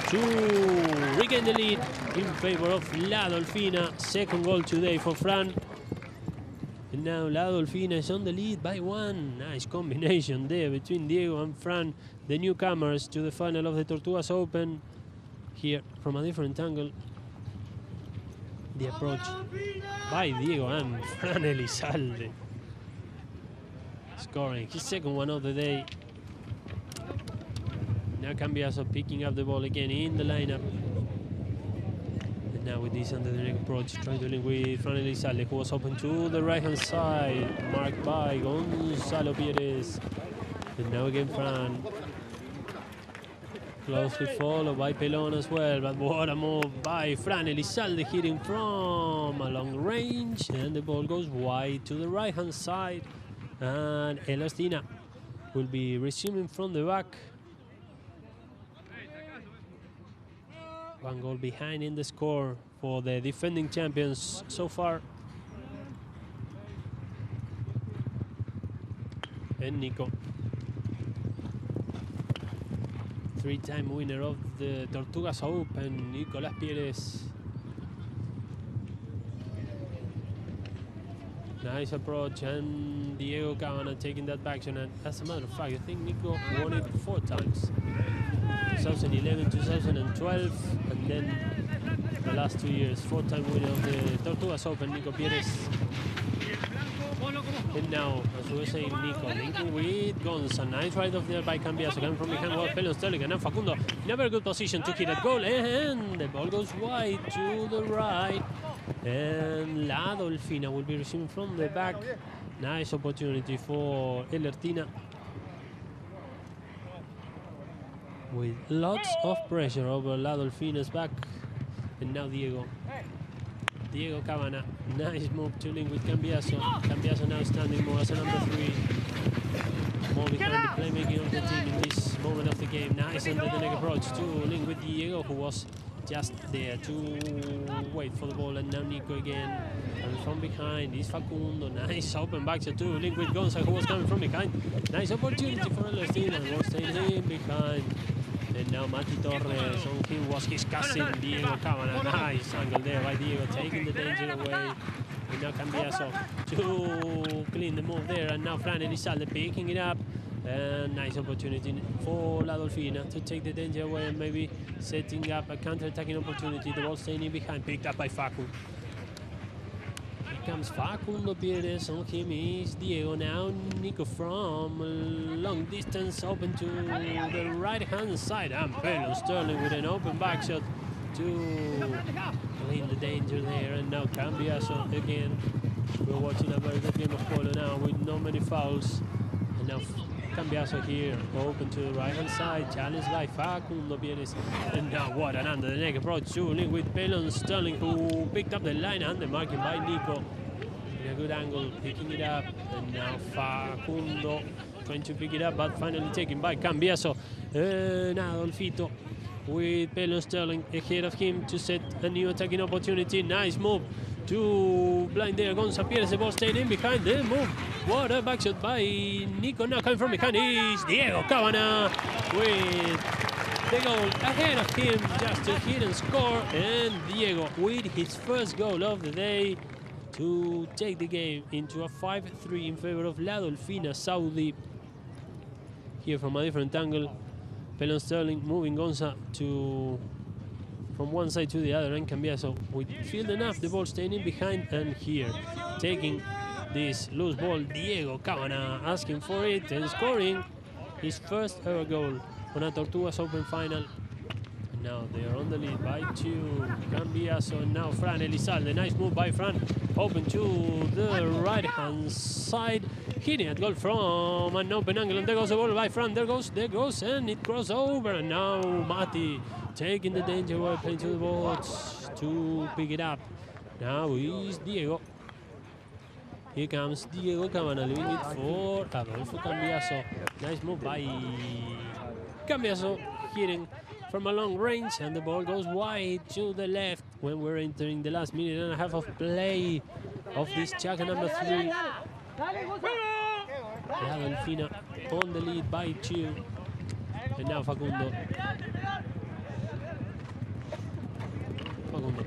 to regain the lead in favor of La Dolfina. Second goal today for Fran. And now La Dolfina is on the lead by 1. Nice combination there between Diego and Fran, the newcomers to the final of the Tortugas Open. Here from a different angle, the approach by Diego and Fran Elizalde. Scoring his second one of the day. Now Cambiaso picking up the ball again in the lineup. And now with this under the neck approach, trying to link with Fran Elizalde, who was open to the right hand side, marked by Gonzalo Pieres. And now again Fran. Closely followed by Pelon as well, but what a move by Fran Elizalde, hitting from a long range, and the ball goes wide to the right hand side, and Ellerstina will be resuming from the back. One goal behind in the score for the defending champions so far. And Nico, three-time winner of the Tortugas Open, Nicolás Pieres. Nice approach, and Diego Cabana taking that back. And as a matter of fact, I think Nico won it 4 times. 2011, 2012, and then the last 2 years, 4-time winner of the Tortugas Open, Nico Pieres. And now, as we were saying, Nico linking with Gonza. Nice right off there by Cambiaso, coming from behind while Pelon Sterling. And now Facundo in a very good position to hit that goal. And the ball goes wide to the right. And La Dolfina will be resuming from the back. Nice opportunity for Ellerstina, with lots of pressure over La Dolfina's back. And now Diego Cabana, nice move to link with Cambiaso. Cambiaso now standing more as a number 3. More behind the playmaking of the team in this moment of the game. Nice under the neck approach to link with Diego, who was just there to wait for the ball. And now Nico again. And from behind is Facundo. Nice open back to link with Gonza, who was coming from behind. Nice opportunity for Ellerstina, and was staying in behind. And now Mati Torres, on him was his cousin Diego Cabana. Nice angle there by Diego, taking the danger away. And now Cambiaso to clean the move there. And now Fran Elizalde picking it up. And nice opportunity for La Dolfina to take the danger away, and maybe setting up a counter-attacking opportunity. The ball staying in behind, picked up by Facu. Comes Facundo Pieres, on him is Diego. Now Nico from long distance, open to the right hand side, and Pelon Sterling with an open back shot to clean the danger there. And now Cambiaso again. We're watching a very good game of Polo now with not many fouls. And now Cambiaso here, open to the right hand side, challenged by Facundo Pieres. And now what an under the neck approach to link with Pelon Sterling, who picked up the line, and the marking by Nico in a good angle, picking it up. And now Facundo trying to pick it up, but finally taken by Cambiaso. Now Adolfito with Pelon Sterling ahead of him to set a new attacking opportunity. Nice move to blind there Gonza Pieres. The ball staying in behind the move. What a back shot by Nico. Now coming from behind is Diego Cabana with the goal ahead of him just to hit and score. And Diego with his first goal of the day to take the game into a 5-3 in favor of La Dolfina Saudi. Here from a different angle, Pelon Sterling moving Gonza from one side to the other, and Cambiaso with field enough, the ball staying in behind, and here taking this loose ball, Diego Cabana asking for it and scoring his first ever goal on a Tortugas Open final. And now they are on the lead by 2. Cambiaso, and now Fran Elizalde. Nice move by Fran, open to the right-hand side, hitting at goal from an open angle, and there goes the ball by Fran. There goes, and it crosses over, and now Mati taking the danger away, playing to the boards to pick it up. Now is Diego. Here comes Diego Cabana, leaving it for Adolfo Cambiaso. Nice move by Cambiaso, hitting from a long range, and the ball goes wide to the left when we're entering the last minute and a half of play of this chaka number 3. La Dolfina on the lead by 2. And now Facundo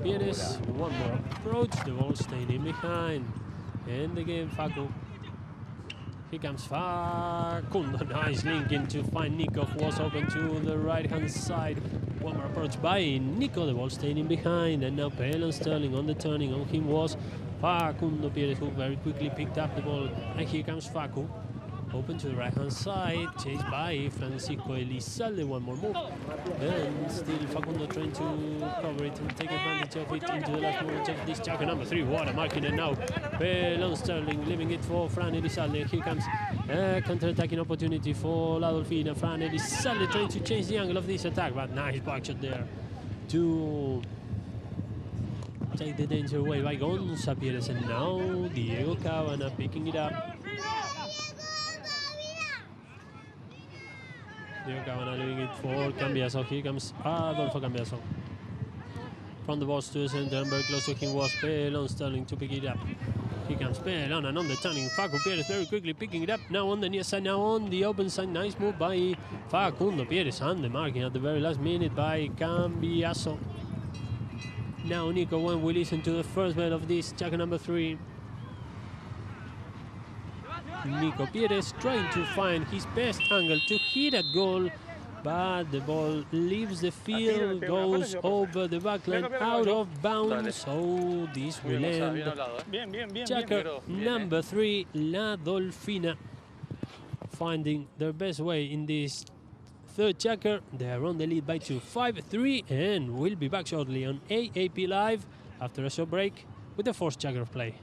Pires, one more approach, the ball staying in behind. And again Facu. Here comes Facundo, nice link in to find Nico, who was open to the right hand side. One more approach by Nico, the ball staying in behind. And now Pelon Sterling on the turning, on him was Facundo Pires, who very quickly picked up the ball. And here comes Facu, open to the right hand side, chased by Francisco Elizalde. One more move, and still Facundo trying to cover it and take advantage of it into the last moments of this chaka number 3. What a marking, and now Pelon Sterling leaving it for Fran Elizalde. Here comes a counter-attacking opportunity for La Dolfina. Fran Elizalde trying to change the angle of this attack, but nice backshot there to take the danger away by Gonza Pires. And now Diego Cabana picking it up. Diego Cabana leaving it for Cambiaso. Here comes Adolfo Cambiaso. From the box to the center, and very close to him was Pelon Sterling to pick it up. Here comes Pelon, and on the turning, Facu Pires very quickly picking it up. Now on the near side, now on the open side. Nice move by Facundo Pires, and the marking at the very last minute by Cambiaso. Now Nico, when we listen to the first bell of this chaka number 3. Nico Pires trying to find his best angle to hit at goal, but the ball leaves the field, goes over the backline, out of bounds. So this will end chaka number 3. La Dolfina finding their best way in this third chaka. They are on the lead by 2, 5-3, and we'll be back shortly on AAP Live after a short break with the fourth chaka of play.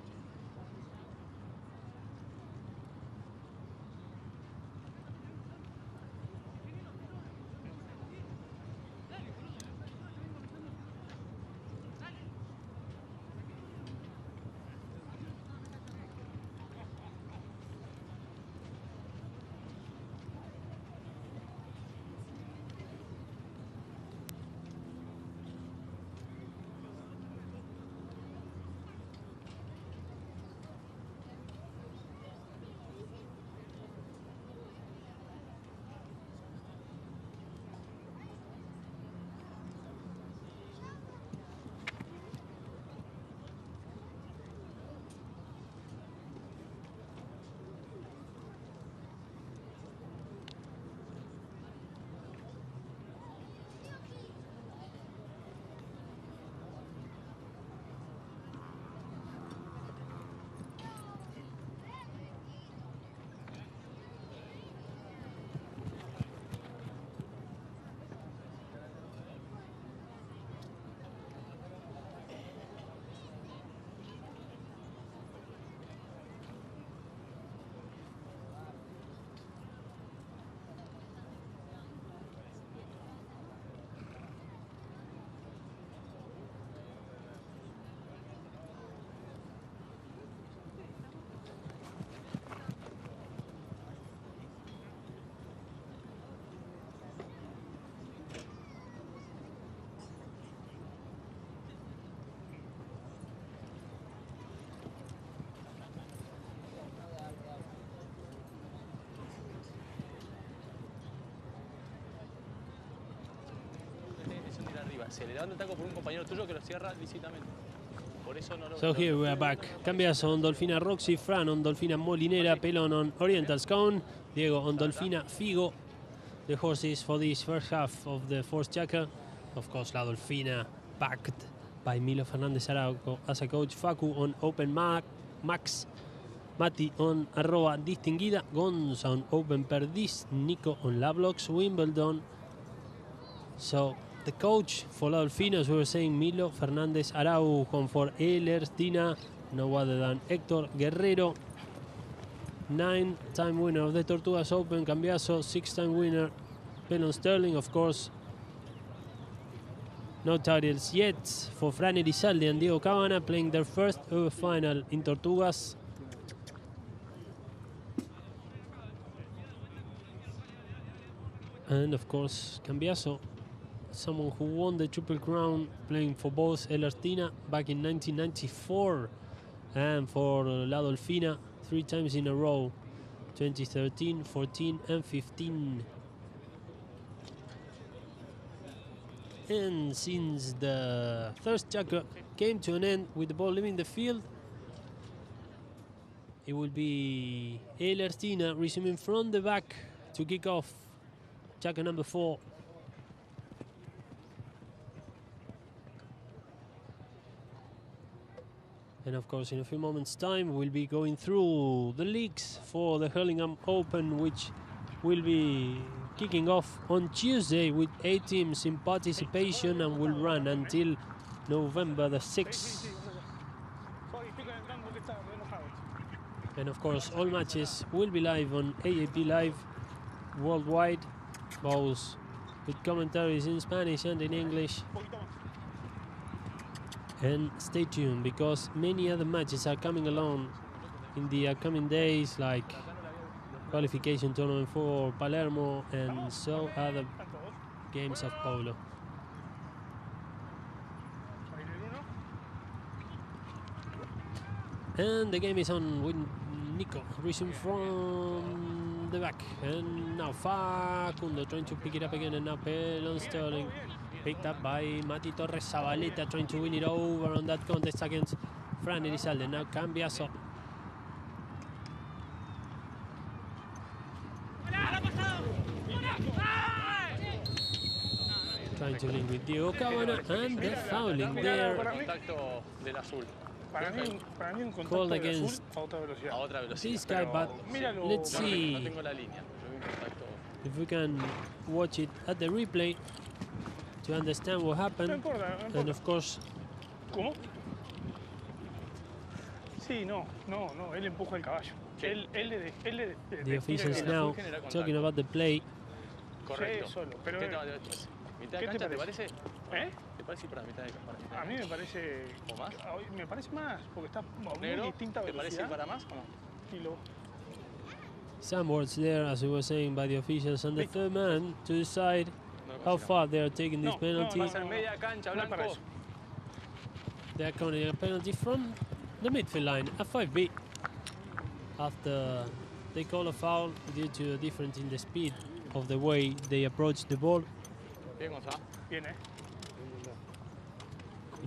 arriba. Se le levanta el taco por un compañero tuyo que lo cierra lícitamente. Por eso no lo... So here we are back. Cambiaso on Dolfina Roxy, Fran on Dolfina Molinera, Pelon on Oriental Scone, Diego on Dolfina Figo. The horses for this first half of the fourth chakra. Of course, La Dolfina backed by Milo Fernandez Araujo as a coach. Facu on Open Max. Mati on arroba distinguida. Gonza on Open Perdiz. Nico on Lablox Wimbledon. So the coach for La Dolfina, as we were saying, Milo Fernandez Araujo. For Ellerstina, no other than Héctor Guerrero. 9-time winner of the Tortugas Open, Cambiaso. 6-time winner, Pelon Sterling, of course. No titles yet for Fran Elizalde and Diego Cabana, playing their first ever final in Tortugas. And of course, Cambiaso, someone who won the Triple Crown, playing for both Ellerstina back in 1994 and for La Dolfina 3 times in a row, 2013, 14 and 15. And since the first chakra came to an end with the ball leaving the field, it will be Ellerstina resuming from the back to kick off chakra number 4. And of course, in a few moments' time, we'll be going through the leagues for the Hurlingham Open, which will be kicking off on Tuesday with 8 teams in participation and will run until November the 6th. And of course, all matches will be live on AAP Live worldwide, both with commentaries in Spanish and in English. And stay tuned, because many other matches are coming along in the upcoming days, like qualification tournament for Palermo and so other games of Polo. And the game is on with Nico resume from the back, and now Facundo trying to pick it up again, and now Pelon Sterling picked up by Mati Torres Zabaleta, trying to win it over on that contest against Fran Elizalde. Now Cambiaso. Trying to link with Diego Cabana, and the fouling there. Called against this guy, but let's see if we can watch it at the replay to understand what happened. And of course, ¿Cómo? Sí, no, él empuja el caballo. The officials now talking about the play. Correcto. Sí, solo, pero ¿Mitad de cancha te parece? ¿Te parece para mitad de cancha? A mí me parece... ¿O más? Me parece más, porque está muy ¿Negro? distinta ¿Te velocidad. parece para más o no? Y lo... Some words there, as we were saying, by the officials, and the third man to decide how far they are taking this penalty. Va a ser media cancha, Blanco. They are counting a penalty from the midfield line, a 5B, after they call a foul due to a difference in the speed of the way they approach the ball. Bien, Gonzalo. Bien,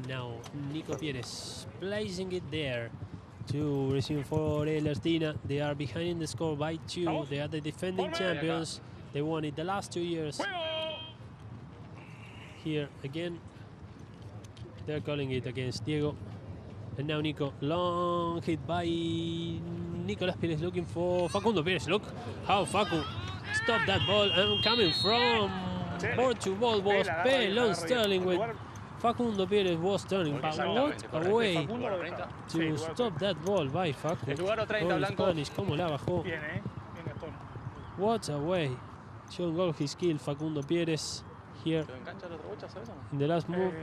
Now Nico Pérez placing it there to resume for Ellerstina. They are behind in the score by 2. They are the defending champions. They won it the last 2 years. Here again, they're calling it against Diego. And now Nico, long hit by Nicolás Pérez, looking for Facundo Pérez. Look how Facu stopped that ball, and coming from board to ball was Pelon Sterling, with Facundo Pérez was turning. But what a way to stop that ball by Facu. All Spanish, como la bajó. Bien, Gastón. What a way. Showing all his skill, Facundo Pérez here in the last move.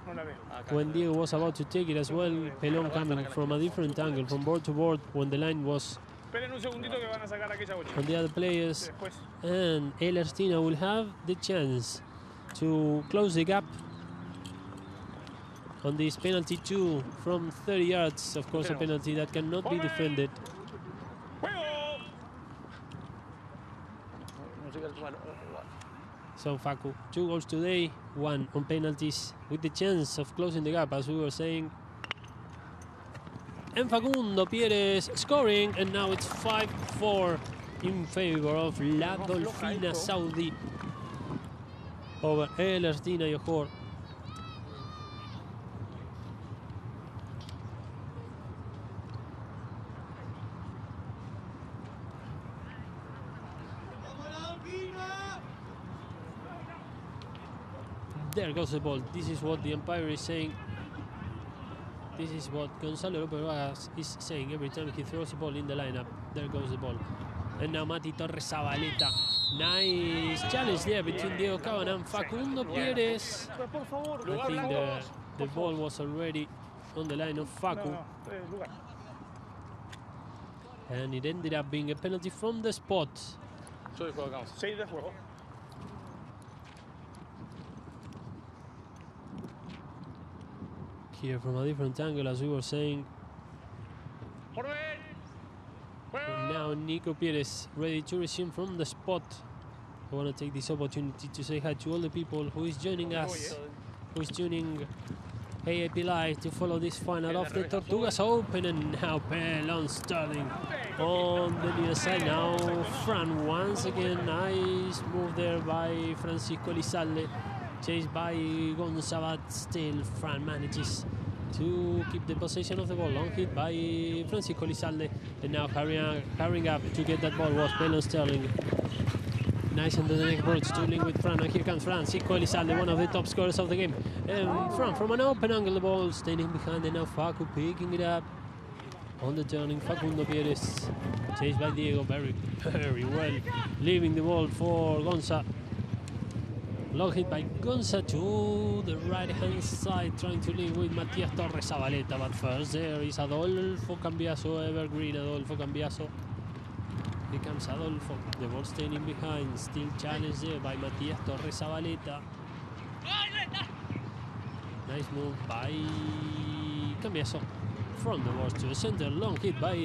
No la veo. When Diego was about to take it as well, Pelon coming from a different angle, from board to board, when the line was Esperen un segundito que van a sacar aquella 8. on the other players. Después. And Ellerstina will have the chance to close the gap on this penalty 2 from 30 yards. Of course, a penalty that cannot be defended. So Facu, 2 goals today, 1 on penalties, with the chance of closing the gap, as we were saying. And Facundo Pérez scoring, and now it's 5-4 in favor of La Dolfina Saudi over Ellerstina Johor. There goes the ball. This is what the umpire is saying. This is what Gonzalo López Vargas is saying every time he throws the ball in the lineup. There goes the ball. And now Mati Torres Zabaleta. Nice challenge there between Diego Cabana and Facundo Pérez. I think the ball was already on the line of Facu. And it ended up being a penalty from the spot. Here from a different angle, as we were saying. And now Nico Pérez ready to resume from the spot. I want to take this opportunity to say hi to all the people who is joining us, who is tuning AAP Live to follow this final of the Tortugas Open. And now Pelon Sterling on the near side. Now Fran once again. Nice move there by Francisco Elizalde. Chased by Gonza, but still Fran manages to keep the possession of the ball. Long hit by Francisco Elizalde. And now hurrying up to get that ball was Pelon Sterling. Nice under the neck approach to link with Fran. And here comes Francisco Elizalde, one of the top scorers of the game. And Fran from an open angle, the ball standing behind. And now Facu picking it up on the turning. Facundo Pérez chased by Diego very well, leaving the ball for Gonza. Long hit by Gonza to the right-hand side, trying to link with Matias Torres Zabaleta. But first there is Adolfo Cambiaso, evergreen Adolfo Cambiaso. Here comes Adolfo, the ball standing behind, still challenged there by Matias Torres Zabaleta. Nice move by Cambiaso. From the ball to the center, long hit by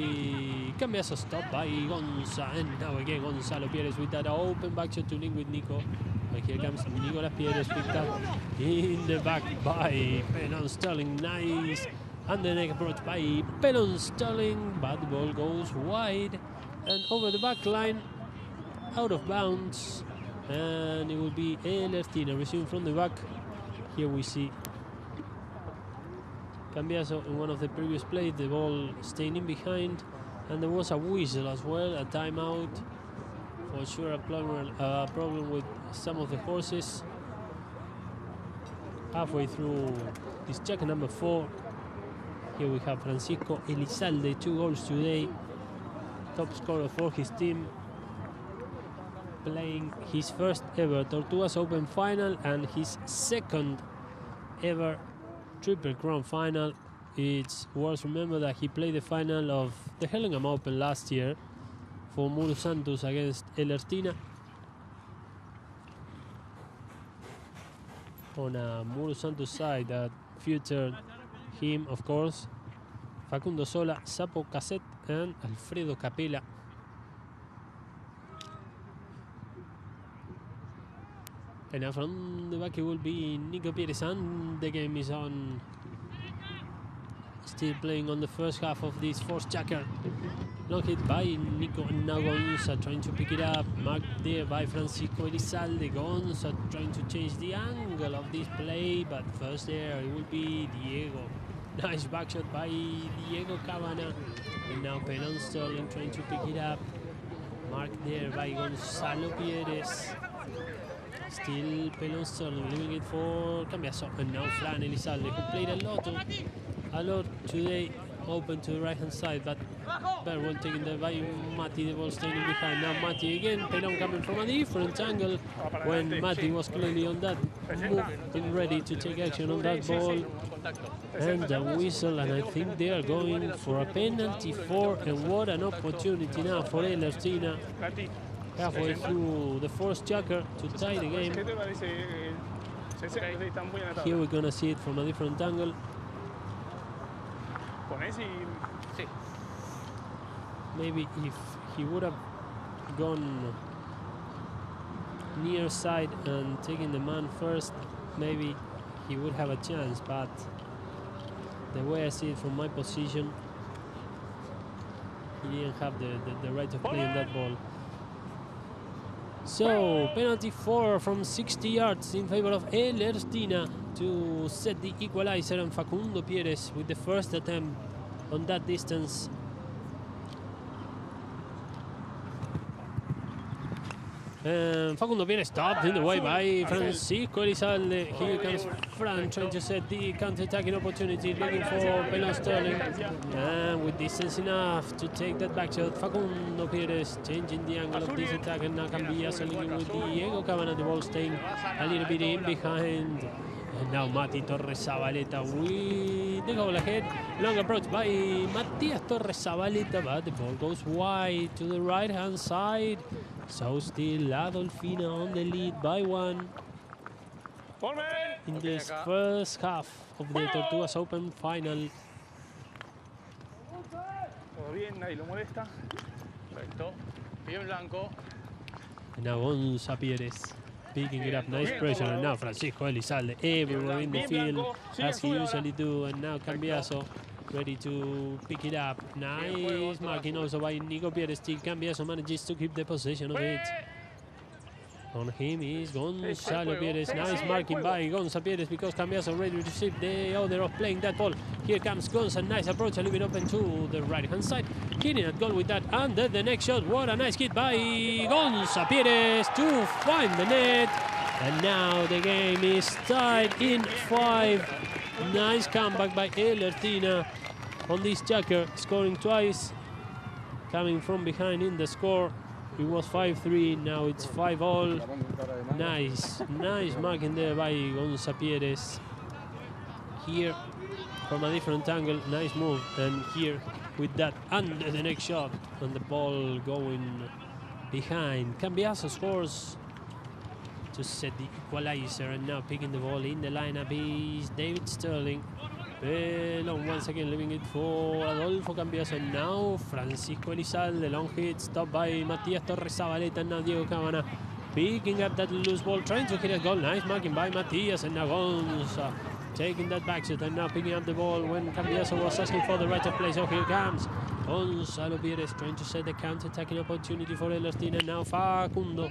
Cambiaso, stopped by Gonza. And now again Gonzalo Pérez with that open back shot to link with Nico. But here comes Nicolas Pérez, picked up in the back by Pelon Sterling. Nice under neck approach by Pelon Sterling, but the ball goes wide and over the back line, out of bounds. And it will be Ellerstina resume from the back. Here we see Cambiaso in one of the previous plays, the ball staying in behind. And there was a whistle as well, a timeout. For sure, a problem with some of the horses. Halfway through this check number 4. Here we have Francisco Elizalde, 2 goals today. Top scorer for his team. Playing his first ever Tortugas Open final and his second ever Triple Crown final. It's worth remember that he played the final of the Hurlingham Open last year for Muru Santos against Ellerstina. On a Muru Santos side that featured him, of course, Facundo Sola, Sapo Cassette, and Alfredo Capella. And now from the back it will be Nico Pérez, and the game is on. Still playing on the first half of this fourth checker. Long hit by Nico, and now Gonza trying to pick it up. Marked there by Francisco Elizalde. Gonza trying to change the angle of this play, but first there it will be Diego. Nice back shot by Diego Cabana. And now Pelon Sterling trying to pick it up. Marked there by Gonzalo Pérez. Still Pelon Sterling leaving it for Cambiaso. And now Fran Elizalde, who played a lot today, open to the right hand side, but very well taken there by Mati, the ball standing behind. Now Mati again, Pelon coming from a different angle when Mati was clearly on that move and ready to take action on that ball. And a whistle, and I think they are going for a penalty for, and what an opportunity now for Ellerstina halfway through the fourth checker to tie the game. Here we're gonna see it from a different angle. Maybe if he would have gone near side and taking the man first, maybe he would have a chance, but the way I see it from my position, he didn't have the right of play on that ball. So, penalty 4 from 60 yards in favor of Ellerstina to set the equalizer, and Facundo Pieres with the first attempt on that distance. And Facundo Pieres stopped in the way by Francisco Elizalde. Here comes Fran trying to set the counter-attacking opportunity, looking for Pelon Sterling. And with distance enough to take that back shot, Facundo Pieres changing the angle of this attack, and now Cambiaso linking with Diego Cabana, the ball staying a little bit in behind. And now Mati Torres Zabaleta with the goal ahead. Long approach by Matias Torres Zabaleta, but the ball goes wide to the right-hand side. So still La Dolfina on the lead by 1 in this first half of the Tortugas Open final. Todo bien, nadie lo molesta. Perfecto. Bien blanco. And now Gonza Pieres picking it up, nice pressure, and now Francisco Elizalde everywhere in the field as he usually do, and now Cambiaso ready to pick it up. Nice marking also by Nico Pieres. Still Cambiaso manages to keep the possession of it. On him is Gonzalo Pieres. Nice marking by Gonzalo Pieres because Cambiaso ready to receive the order of playing that ball. Here comes Gonzalo. Nice approach, a little bit open to the right hand side. Hitting at goal with that under the next shot. What a nice hit by Gonzalo Pieres to find the net. And now the game is tied in 5. Nice comeback by Ellerstina on this Jacker, scoring twice, coming from behind in the score. It was 5-3, now it's 5-all. Nice marking there by Gonza Pieres. Here, from a different angle, nice move. And here, with that under the next shot, and the ball going behind. Cambiaso scores to set the equalizer, and now picking the ball in the lineup is David Sterling. Long once again, leaving it for Adolfo Cambiaso, and now Francisco Elizalde. Long hit, stopped by Matias Torres Zabaleta, and now Diego Cabana picking up that loose ball, trying to hit a goal. Nice marking by Matias, and now Gonza taking that back shot, and now picking up the ball when Cambiaso was asking for the right of play. So here comes Gonzalo Pieres trying to set the counter-attacking opportunity for Ellerstina. Now Facundo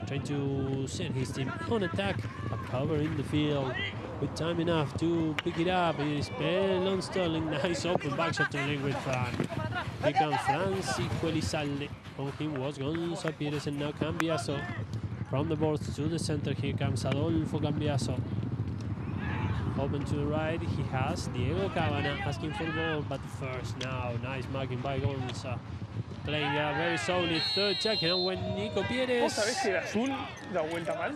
trying to send his team on attack, but cover in the field with time enough to pick it up. It is Pelon Sterling. Nice open back shot to link with Fran. Here comes Francisco Elizalde. On him was Gonzalo Pieres, and now Cambiaso from the boards to the center. Here comes Adolfo Cambiaso. Open to the right, he has Diego Cabana asking for the ball, but first now, nice marking by Gonza. Playing a very solid third check, and when Nico Pieres ¿Sabes que el azul da vuelta mal?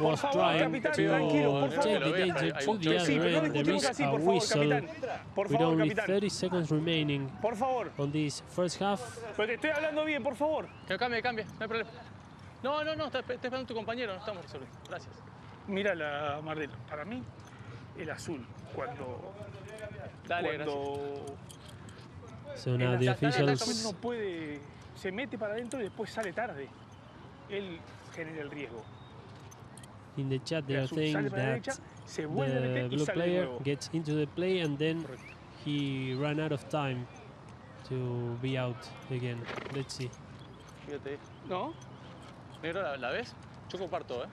was trying to take the danger to the other end, there is a whistle with only 30 seconds remaining on this first half. Pero te estoy hablando bien, por favor. Que cambie, no hay problema. No, está esperando tu compañero, no estamos resolviendo. Gracias. Mira la Mardelo, para mí el azul cuando So now the officials no puede, se mete para adentro y después sale tarde. Él genera el riesgo. in the chat they are saying that the blue player gets into the play and then he ran out of time to be out again. Let's see. Fíjate. ¿No? Negro, ¿la ves? Yo comparto,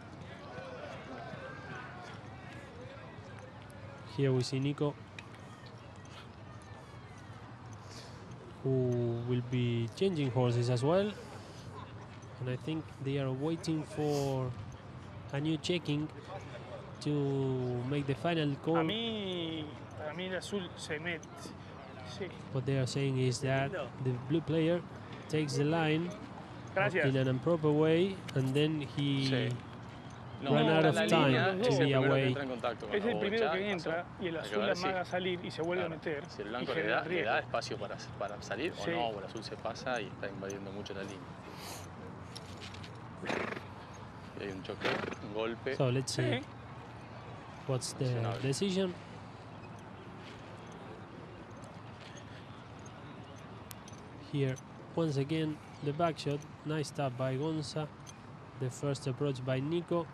Here we see Nico, who will be changing horses as well, and I think they are waiting for a new checking to make the final call. Para mí el azul se mete. Sí. What they are saying is that the blue player takes the line in an improper way, and then he ran out of time to be away. Es el primero que entra y el azul la amaga a salir y se vuelve a meter. Si el blanco le da espacio para salir o no, o el azul se pasa y está invadiendo mucho la línea. Y hay un choque, un golpe. So let's see what's the decision. Here, once again, the back shot. Nice tap by Gonza. the first approach by Nico.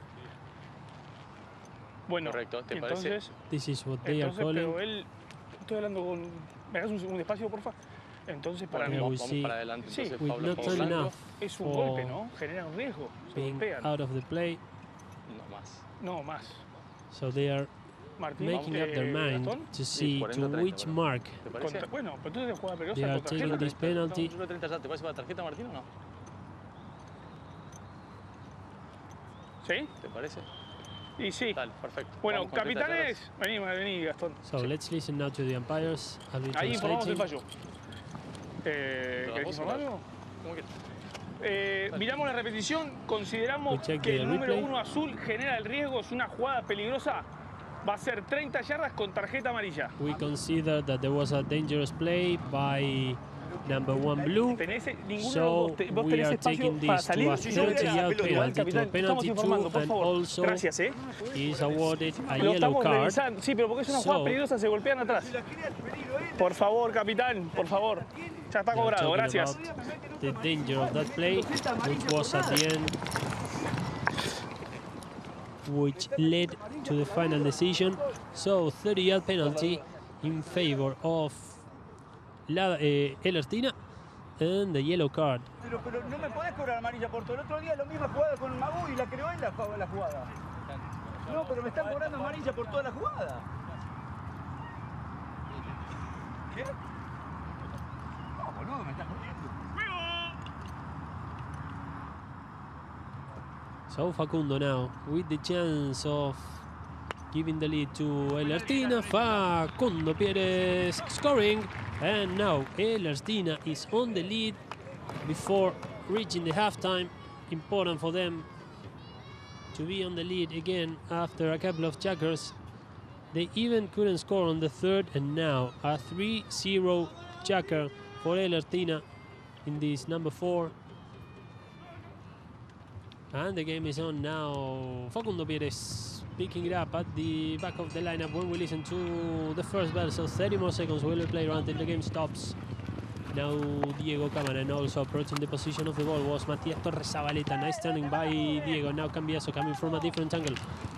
Bueno, Correcto, ¿te entonces, This is what they are entonces, calling. pero él, estoy hablando con, ¿me das un espacio, porfa? Entonces, para Bueno, mí, we vamos see para adelante. Sí, Entonces, with Pablo not por time blanco. enough es un for golpe, ¿no? Genera un riesgo, se being golpean. out of the play. No más. No, más. So they are Martín, making up their mind Gastón, to see to 40-30, which bueno. mark ¿Te parece? bueno, pero entonces jugada they peligrosa are con taking tarjeta. this penalty. Estamos 1-30 ya. ¿Te parece para tarjeta, Martín, o no? ¿Sí? ¿Te parece? Y sí. Dale, perfecto. Bueno, Vamos con 30 capitanes, vení, Gastón. So let's listen now to the umpires. I'll be Ahí informamos el translating. fallo. ¿Lo ¿Querés vos o informar no? algo? ¿Cómo quieres? Miramos la repetición, consideramos We check que the el número replay. 1 azul genera el riesgo, es una jugada peligrosa. Va a ser 30 yardas con tarjeta amarilla. We consider that there was a dangerous play by number 1 blue. Ninguno So de los dos, vos we tenés are espacio taking para this to salir. a 30-yard Igual, penalty, to a capitán, estamos penalty informando, 2, por and favor. also Gracias, is awarded a Lo yellow estamos card. revisando. Sí, pero porque es una jugada So- peligrosa, se golpean atrás. Por favor, capitán, por favor. Ya está They are cobrado, talking gracias. about the danger of that play, which was at the end, which led to the final decision. So 30-yard penalty in favor of Ellerstina and the yellow card. Pero no me podés cobrar amarilla por todo. El otro día la misma jugada con Magu y la creó él la jugada. No, pero me están cobrando amarilla por toda la jugada. ¿Qué? No, boludo, me estás jodiendo. So Facundo now with the chance of giving the lead to Ellerstina. Facundo Pérez scoring, and now Ellerstina is on the lead before reaching the halftime. Important for them to be on the lead again after a couple of checkers. They even couldn't score on the third, and now a 3-0 checker for Ellerstina in this number 4. And the game is on now. Facundo Pérez picking it up at the back of the lineup when we listen to the first bell. So 30 more seconds will play until the game stops. Now Diego Camaran also approaching the position of the ball was Matias Torres Zabaleta. Nice turning by Diego. Now Cambiaso coming from a different angle.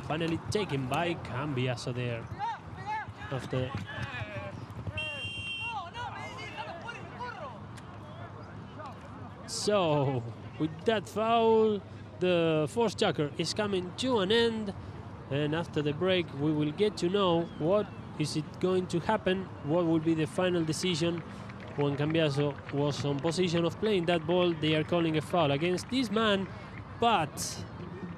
Finally taken by Cambiaso there. After so with that foul, the forced checker is coming to an end, and after the break we will get to know what is it going to happen, what will be the final decision. When Cambiaso was on position of playing that ball, they are calling a foul against this man, but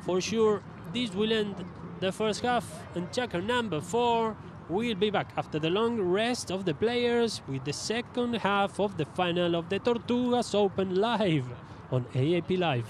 for sure this will end the first half, and checker number 4 will be back after the long rest of the players with the second half of the final of the Tortugas Open live on AAP Live.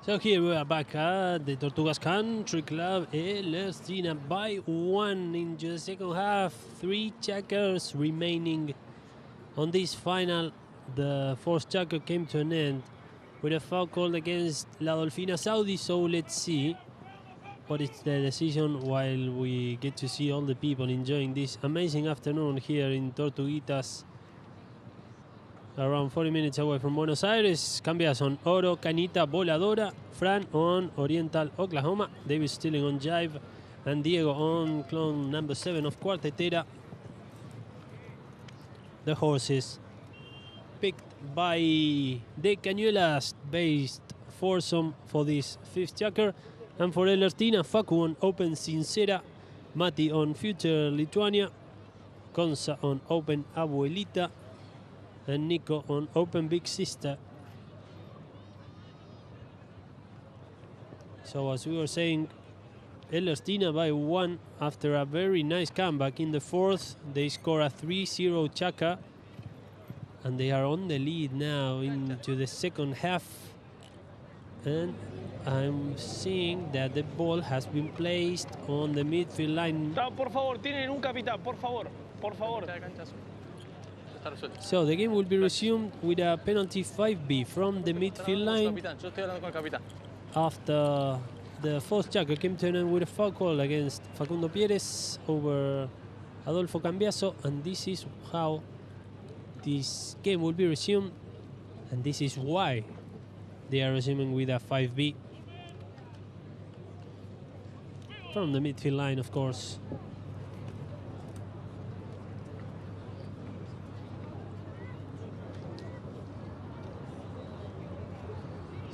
So here we are back at the Tortugas Country Club, Ellerstina by 1 into the second half. 3 checkers remaining on this final. The fourth checker came to an end with a foul called against La Dolfina Saudi. So let's see what is the decision while we get to see all the people enjoying this amazing afternoon here in Tortuguitas. Around 40 minutes away from Buenos Aires. Cambias on Oro, Cañita, Voladora. Fran on Oriental, Oklahoma. David Stilling on Jive. And Diego on clone number 7 of Cuartetera. The horses picked by the Cañuelas-based foursome for this fifth checker. And for Ellerstina, Facu on Open Sincera. Mati on Future Lituania. Conza on Open Abuelita. And Nico on Open Big Sister. So as we were saying, Ellerstina by 1 after a very nice comeback in the fourth. They score a 3-0 chaka. And they are on the lead now into the second half. And I'm seeing that the ball has been placed on the midfield line. Por favor, tienen un capitán, por favor, por favor. So the game will be resumed with a penalty 5B from the midfield line. After the fourth checker came to an end with a foul call against Facundo Pieres over Adolfo Cambiaso, and this is how this game will be resumed, and this is why they are resuming with a 5B from the midfield line, of course.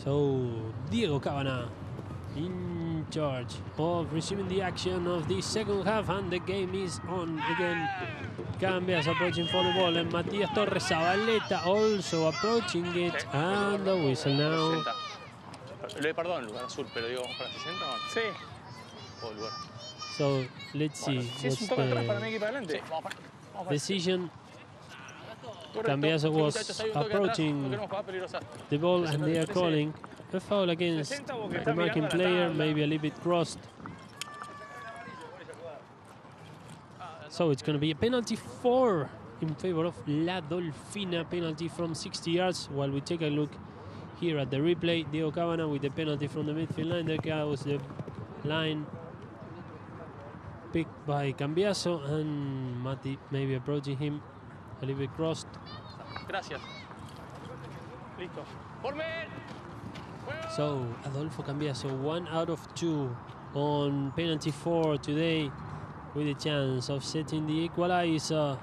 So Diego Cabana in charge of resuming the action of the second half, and the game is on again. Cambias approaching for the ball, and Matías Torres Zabaleta also approaching it, and the whistle now. Perdón, lugar azul, pero digo, ¿vamos para 60 o no? Sí. O lugar. So let's see what's the decision. Cambiaso was approaching the ball, and they are calling a foul against the marking player, maybe a little bit crossed. So it's going to be a penalty 4 in favor of La Dolfina, penalty from 60 yards. While we take a look here at the replay, Diego Cabana with the penalty from the midfield line. There was the line picked by Cambiaso, and Mati maybe approaching him a little bit crossed. Gracias. Listo. So Adolfo Cambiaso 1 out of 2 on penalty 4 today, with a chance of setting the equalizer.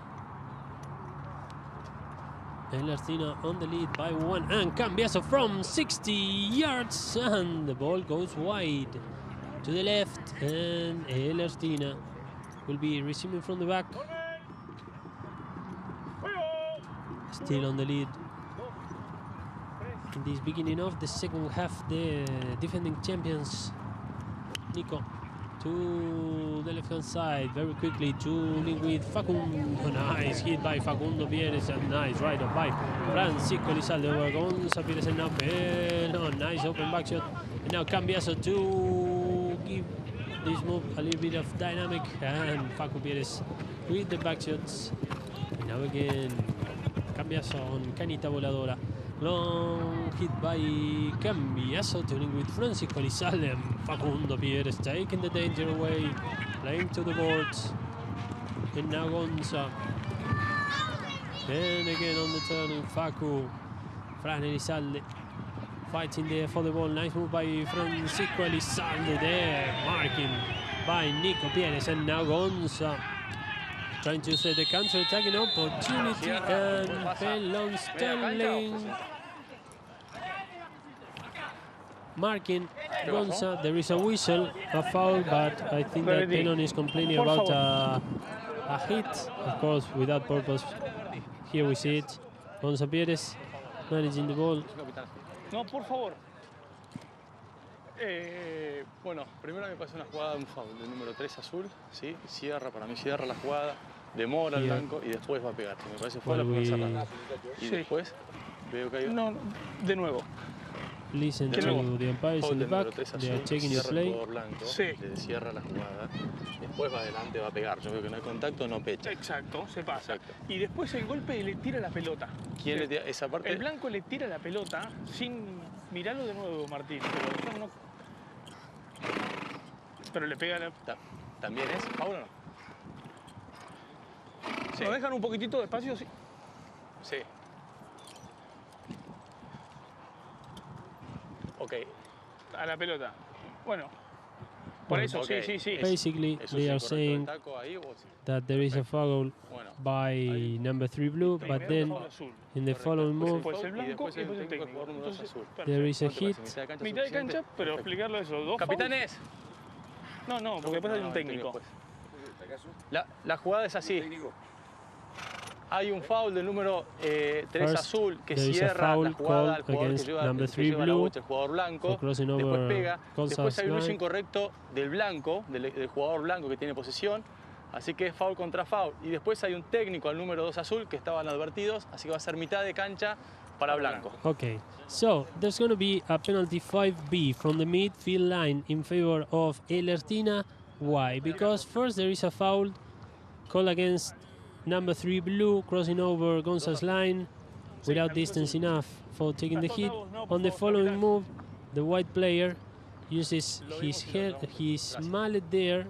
Ellerstina on the lead by 1, and Cambiaso from 60 yards, and the ball goes wide to the left, and Ellerstina will be resuming from the back. Still on the lead. In this beginning of the second half, the defending champions, Nico, to the left-hand side, very quickly, tooling with Facundo. Nice hit by Facundo Pieres, and nice right-up by Francisco Lizalde over Gonza Pieres, and now Pelo. Nice open back shot. And now Cambiaso to give this move a little bit of dynamic, and Facu Pieres with the back shots. And now again, Cambiaso on Cañita Voladora. Long hit by Cambiaso, turning with Francisco Lizalde, and Facundo Pieres taking the danger away, playing to the boards. And now Gonza. And again on the turn, Facu. Fran Elizalde fighting there for the ball. Nice move by Francisco Elizalde there, marking by Nico Pieres, and now Gonza trying to set the counter-attacking opportunity, and Pelon Sterling marking Gonza. There is a whistle, a foul, but I think that Pelon is complaining about a hit, of course, without purpose. Here we see it. Gonza Pieres managing the ball. No, por favor. Bueno, primero me pasó una jugada de un foul del número 3 azul, ¿sí? Cierra, para mí cierra la jugada, demora el blanco y después va a pegar. Me parece fue la primera cerrada. Y después veo que hay... No, de nuevo. listen to the umpires in the back. They are checking the play. Le cierra la jugada. Después va adelante, va a pegar. Yo veo que no hay contacto, no pecha. Exacto, se pasa. Y después el golpe le tira la pelota. ¿Quién le tira esa parte? El blanco le tira la pelota sin... Miralo de nuevo, Martín. Pero, no... pero le pega la... ¿También es? ¿Foul o no? Sí. ¿Nos dejan un poquitito de espacio? Sí. Sí. Ok. A la pelota. Bueno. Por eso, okay. sí. Basically, they are saying that there is a foul by number 3 blue, but then in the following move, there is a hit. Mitad de cancha, pero explicarlo eso. ¿Dos ¡Capitanes! No, porque después hay un técnico. La jugada es así. Hay un foul del número 3 azul que cierra la jugada al jugador que lleva la bocha, el jugador blanco, después pega, después hay un uso incorrecto del blanco, del jugador blanco que tiene posesión, así que es foul contra foul. Y después hay un técnico al número 2 azul que estaban advertidos, así que va a ser mitad de cancha para blanco. Okay, so there's going to be a penalty 5B from the midfield line in favor of Ellerstina. Why? Because first there is a foul called against number 3 blue, crossing over Gonza's line without distance enough for taking the hit. On the following move, the white player uses his mallet there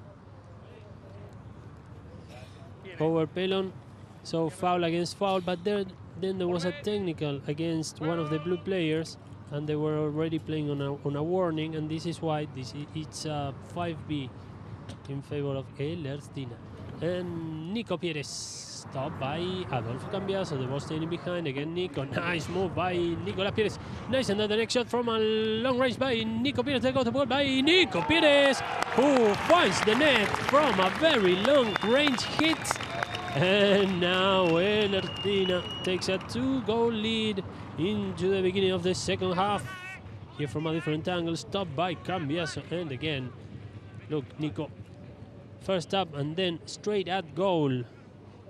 over Pelon. So foul against foul, but then there was a technical against one of the blue players, and they were already playing on a warning, and this is why it's a 5B in favor of Ellerstina. And Nico Pérez, stopped by Adolfo Cambiaso. The ball staying behind again. Nico, nice move by Nicolas Pérez. Nice, and then the next shot from a long range by Nico Pérez. They got the ball by Nico Pérez, who finds the net from a very long range hit. And now Ellerstina takes a 2-goal lead into the beginning of the second half. Here from a different angle, stopped by Cambiaso. And again, look, Nico. First up and then straight at goal.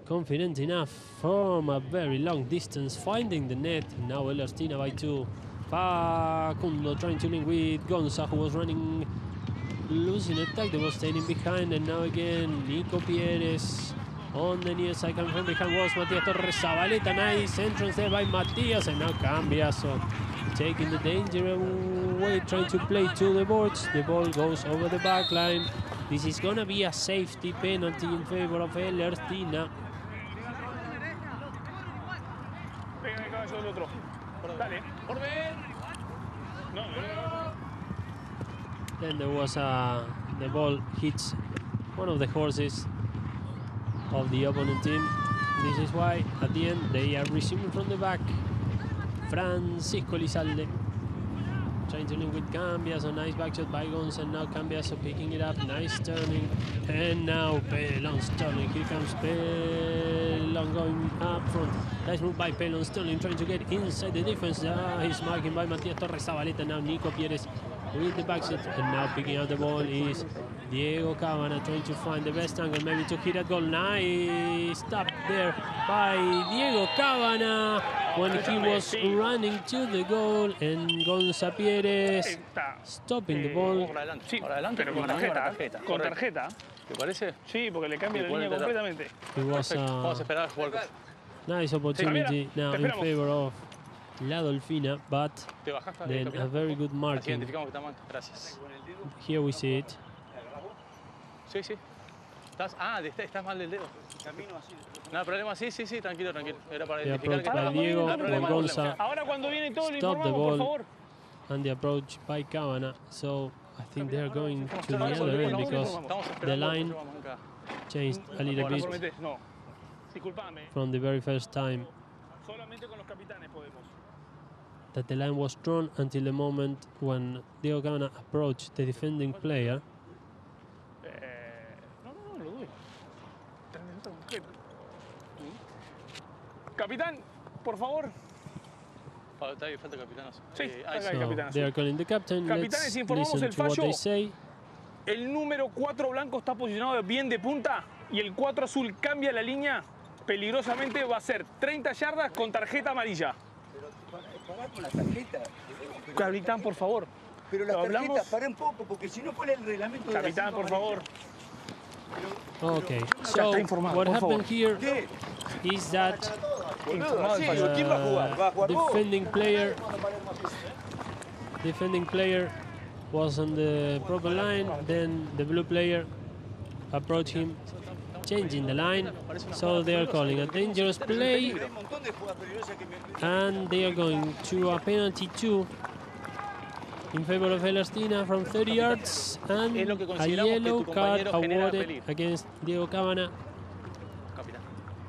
Confident enough from a very long distance, finding the net. Now Ellerstina by 2. Facundo trying to link with Gonza, who was running, losing attack. They were staying behind, and now again Nico Pérez on the near side, coming from behind was Matias Torres Zabaleta. Nice entrance there by Matias, and now Cambiaso taking the danger away, trying to play to the boards. The ball goes over the back line. This is gonna be a safety penalty in favor of Ellerstina. Then there was the ball hits one of the horses of the opponent team. This is why at the end they are resuming from the back. Francisco Lizalde trying to link with Cambiaso. Nice back shot by Gonza, and now Cambiaso picking it up. Nice turning, and now Pelon's turning. Here comes Pelon going up front. Nice move by Pelon, Sterling trying to get inside the defense. He's marking by Matias Torres Zabaleta. Now Nico Pérez with the back shot, and now picking up the ball is Diego Cabana, trying to find the best angle, maybe to hit a goal. Nice stop there by Diego Cabana when he was running to the goal, and Gonza Pérez stopping the ball. Sí, pero con tarjeta. Con tarjeta. ¿Te parece? Sí, porque le cambia la línea completamente. It was Vamos a esperar a jugar. Nice opportunity now in favor of La Dolfina, but then a very good marking. Here we see it. Sí, sí. Estás mal del dedo. No, problema, sí, tranquilo. Era para identificar que by Diego, Gonza. Ahora cuando viene todo lo Stop the informamos, por ball, favor. and the approach by Cabana. So I think they are going to the other end because the line changed a little bit No, disculpame. from the very first time Solamente con los capitanes podemos. that the line was drawn until the moment when Diego Cabana approached the defending player. No, lo doy. Capitán, por favor. Falta capitanas. Sí, So they are calling the captain. Capitanes, Let's informamos listen el to what fallo. they say. El número 4 blanco está posicionado bien de punta y el 4 azul cambia la línea peligrosamente. Va a ser 30 yardas con tarjeta amarilla. Pero pará con la tarjeta. Capitán, por favor. Pero las hablamos. tarjetas, pará un poco, porque si no, ¿cuál es el reglamento de la Capitán, por favor. Okay, so what happened here ¿Qué? is that Boludo, sí, ¿quién va a jugar? ¿Va a jugar vos? defending player was on the proper line, then the blue player approached him, changing the line, so they are calling a dangerous play, and they are going to a penalty 2 in favor of Ellerstina from 30 yards, and a yellow card awarded against Diego Cabana.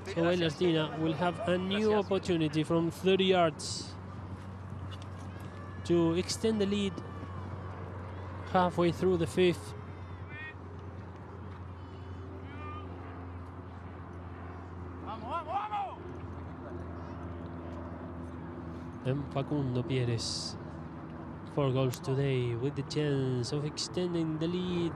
So Ellerstina will have a new opportunity from 30 yards to extend the lead halfway through the fifth. And Facundo Pérez, 4 goals today with the chance of extending the lead.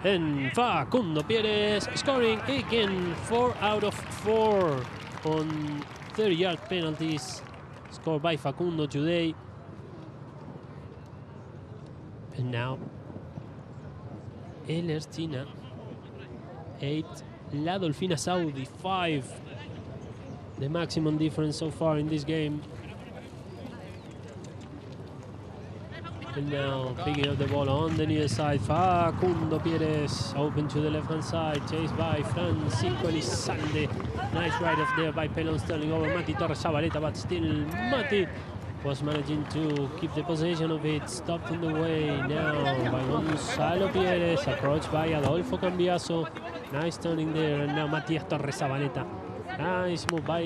And Facundo Pérez scoring again, 4 out of 4 on 30-yard penalties scored by Facundo today. And now Ellerstina 8, La Dolfina Saudi 5. The maximum difference so far in this game. And now picking up the ball on the near side, Facundo Pérez open to the left-hand side, chased by Francisco Elizalde. Nice ride off there by Pelon, Sterling over Mati Torres Zabaleta, but still Mati was managing to keep the possession of it. Stopped in the way now by Gonzalo Pérez, approached by Adolfo Cambiaso. Nice turning there, and now Matías Torres Zabaleta. Nice move by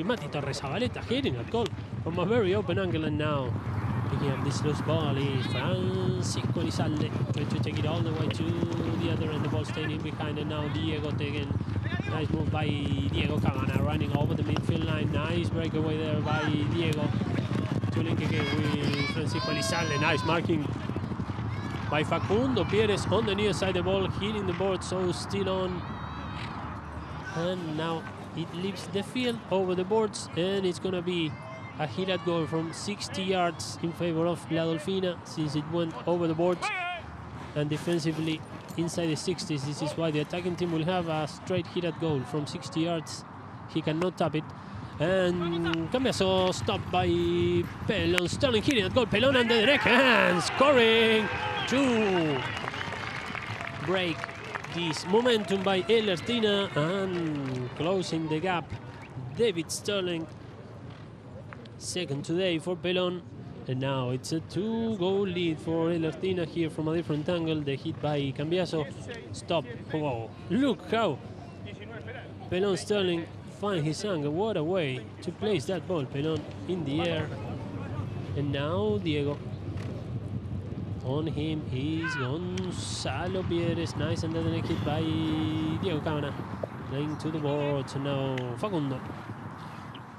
Mati Torres Zabaleta, hitting a goal from a very open angle, and now picking up this loose ball is Francisco Elizalde, going to take it all the way to the other end. The ball staying in behind, and now Diego taking. Nice move by Diego Cabana, running over the midfield line. Nice breakaway there by Diego to link again with Francisco Elizalde. Nice marking by Facundo Pérez on the near side. The ball hitting the board, so still on. And now it leaves the field over the boards, and it's going to be a hit at goal from 60 yards in favor of La Dolfina, since it went over the boards. And defensively inside the 60s, this is why the attacking team will have a straight hit at goal from 60 yards. He cannot tap it. And Cambiaso stopped by Pelon. Sterling hitting at goal. Pelon under the neck and scoring to break this momentum by Ellerstina and closing the gap. David Sterling, second today for Pelon. And now it's a 2-goal lead for Ellerstina here from a different angle. The hit by Cambiaso. Stop. Whoa. Look how Pelon Sterling find his angle. What a way to place that ball. Pelon in the air. And now Diego. On him is Gonzalo Pérez. Nice under the neck hit by Diego Cabana. Playing to the boards. And now Facundo.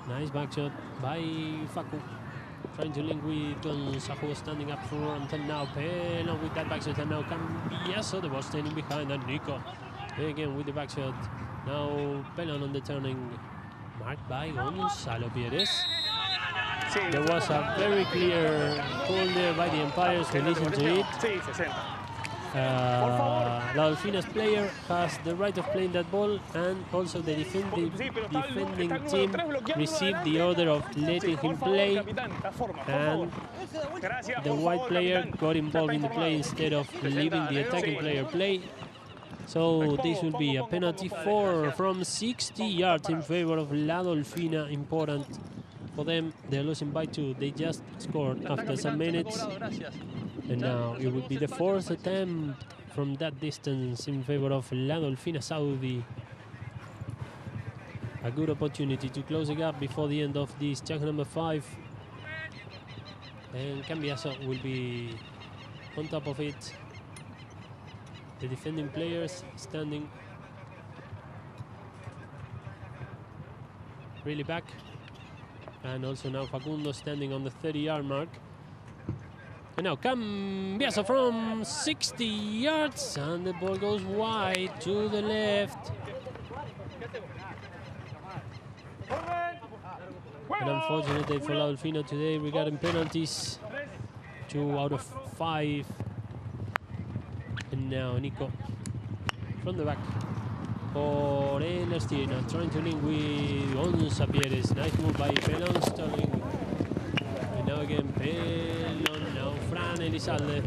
Nice back shot by Facu. Trying to link with Gonzalo standing up front, and now Pelon with that back shot, and now Cambiaso, the ball standing behind, and Nico again with the back shot. Now Pelon on the turning, marked by Gonzalo Pérez. There was a very clear call there by the umpires who listened to it. La Dolfina's player has the right of playing that ball, and also the defending team received the order of letting him play, and the white player got involved in the play instead of leaving the attacking player play. So this will be a penalty 4 from 60 yards in favor of La Dolfina. Important for them. They're losing by 2. They just scored after some minutes. And now it will be the 4th attempt from that distance in favor of La Dolfina Saudi. A good opportunity to close the gap before the end of this chunk number 5. And Cambiaso will be on top of it. The defending players standing really back. And also now Facundo standing on the 30-yard mark. And now Cambiaso from 60 yards, and the ball goes wide to the left. And unfortunately for Dolfina today regarding penalties, 2 out of 5. And now Nico from the back for Ellerstina, trying to link with Onza Pieres. Nice move by Pelon Sterling. And now again Pelon, now Fran Elizalde.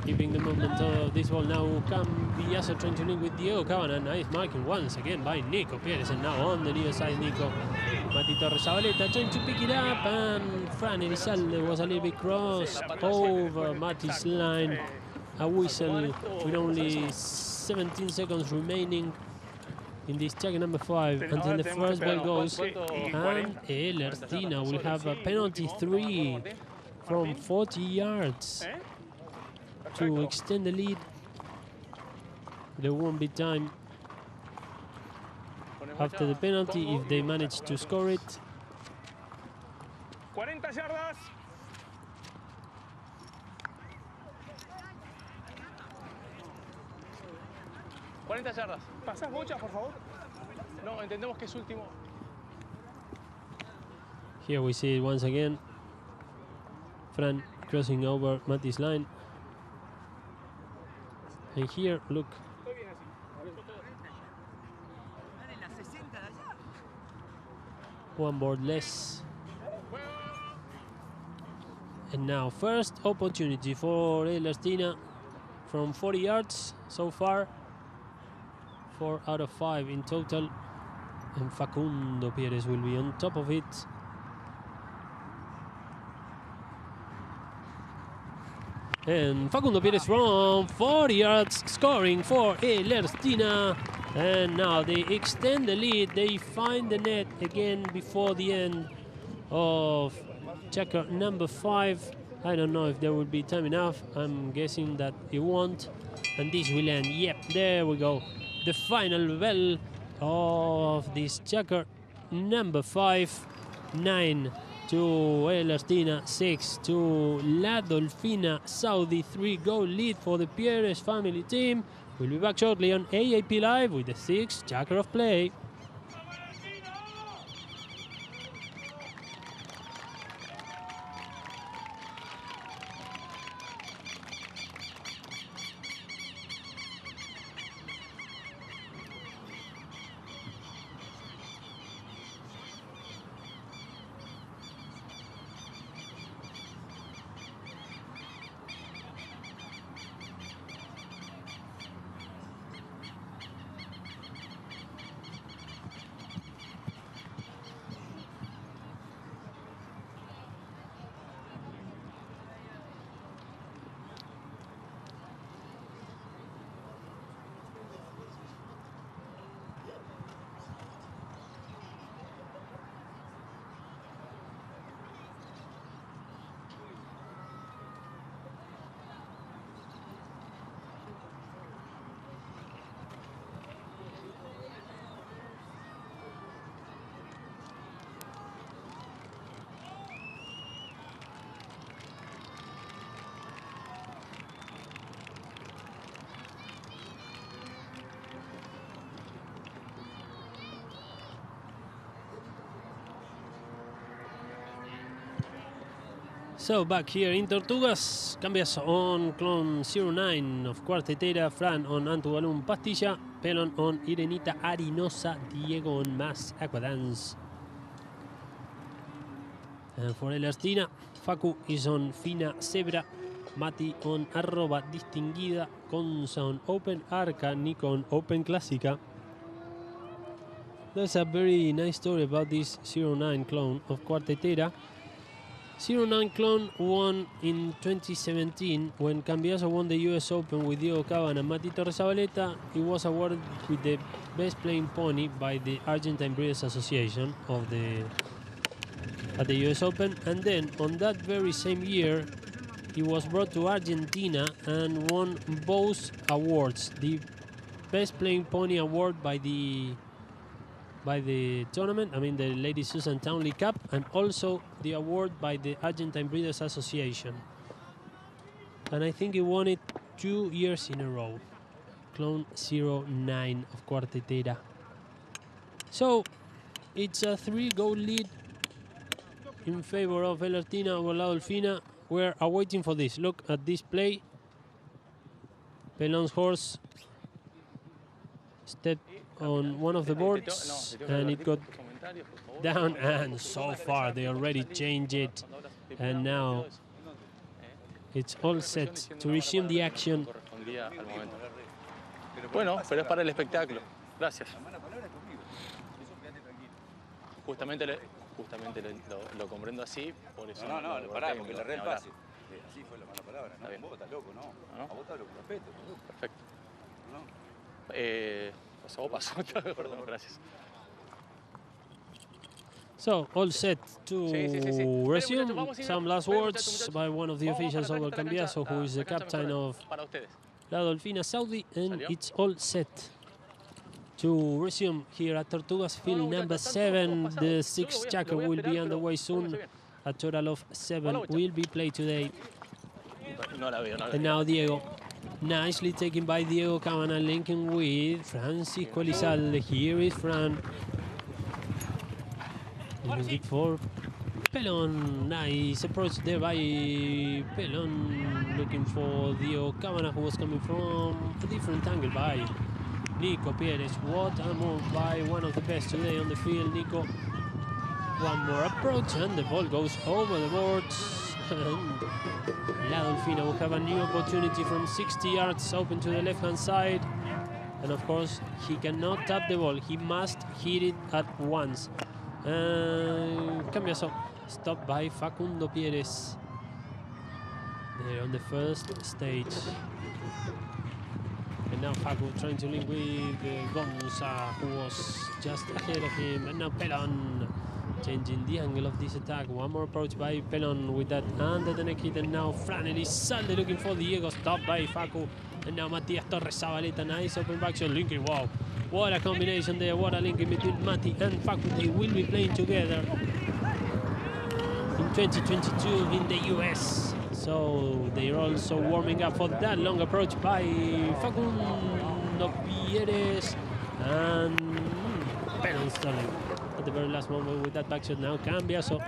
Keeping the movement of this ball now. Cambiaso trying to link with Diego Cabana. Nice marking once again by Nico Pieres. And now on the near side, Nico. Mati Torres-Zabaleta trying to pick it up. And Fran Elizalde was a little bit crossed over Mati's line. A whistle with only 17 seconds remaining in this check number 5 until the first ball goes. And Ellerstina will have a penalty 3 from 40 yards. To extend the lead. There won't be time after the penalty if they manage to score it. 40 yardas. ¿Pasás bochas, por favor? No, entendemos que es último. Here we see it once again. Fran crossing over Mati's line. And here, look. One board less. And now, first opportunity for Ellerstina from 40 yards so far. 4 out of 5 in total. And Facundo Pieres will be on top of it. And Facundo Pieres from 40 yards scoring for Ellerstina. And now they extend the lead. They find the net again before the end of checker number 5. I don't know if there will be time enough. I'm guessing that it won't. And this will end. Yep, there we go. The final bell of this checker number 5. 9 to Ellerstina, 6 to La Dolfina. Saudi 3-goal lead for the Pieres family team. We'll be back shortly on AAP Live with the 6th checker of play. So back here in Tortugas, cambias on Clone 09 of Cuartetera, Fran on Antubalum Pastilla, Pelon on Irenita Arinosa, Diego on Mass Aquadance. And for Ellerstina, Facu is on Fina Zebra, Mati on Arroba Distinguida, Conza on Open Arca, Nico on Open Clásica. There's a very nice story about this 09 clone of Cuartetera. 09 clone won in 2017 when Cambiaso won the US Open with Diego Cabana and Mati Torres-Zabaleta. He was awarded with the best playing pony by the Argentine Breeders Association at the US Open, and then on that very same year he was brought to Argentina and won both awards, the best playing pony award by the tournament, I mean the Lady Susan Townley Cup, and also the award by the Argentine Breeders Association. And I think he won it 2 years in a row. Clone 09 of Cuartetera. So it's a 3-goal lead in favor of Ellerstina over La Dolfina. We're awaiting for this. Look at this play. Pelon's horse stepped on one of the boards and it got down, and so far they already changed it, and now it's all set to resume the action. Bueno, pero es para el espectáculo. Gracias. Justamente lo comprendo así, por eso. No, pará, porque le erré el pase. Así fue la mala palabra. No, vos estás loco, ¿no? A vos estás loco, respeto. Perfecto. Pasó. Perdón, gracias. So, all set to resume. Some last words by one of the officials over Cambiaso, who is the captain of La Dolfina Saudi, and it's all set to resume here at Tortugas field number 7. The 6th checker will be underway soon. A total of 7 will be played today. And now Diego. Nicely taken by Diego Cabana, linking with Francisco Elizalde. Here is Fran. Looking for Pelon. Nice approach there by Pelon. Looking for Diego Cabana, who was coming from a different angle by Nico Pérez. What a move by one of the best today on the field, Nico. One more approach and the ball goes over the boards. And La Dolfina will have a new opportunity from 60 yards open to the left-hand side. And of course, he cannot tap the ball. He must hit it at once. Cambiaso, stopped by Facundo Pérez. There on the first stage. And now Facu trying to link with Gonza, who was just ahead of him. And now Pelon changing the angle of this attack. One more approach by Pelon with that under the neck hit. And now Fran Elizalde looking for Diego, stopped by Facu. And now Matias Torres Zabaleta, nice open back shot, linking. Wow, what a combination there, what a linking between Mati and Facu. They will be playing together in 2022 in the US. So they're also warming up for that long approach by Facundo Pérez and Pelon stalling at the very last moment with that back shot. Now Cambiaso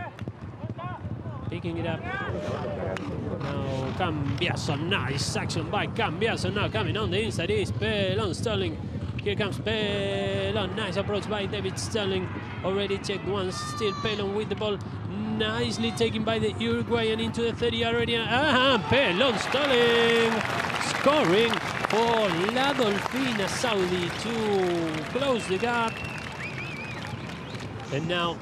picking it up. Now Cambiaso, nice action by Cambiaso. Now coming on the inside is Pelon Sterling. Here comes Pelon, nice approach by David Sterling. Already checked once, still Pelon with the ball. Nicely taken by the Uruguayan into the 30-yard area. Pelon Sterling scoring for La Dolfina Saudi to close the gap. And now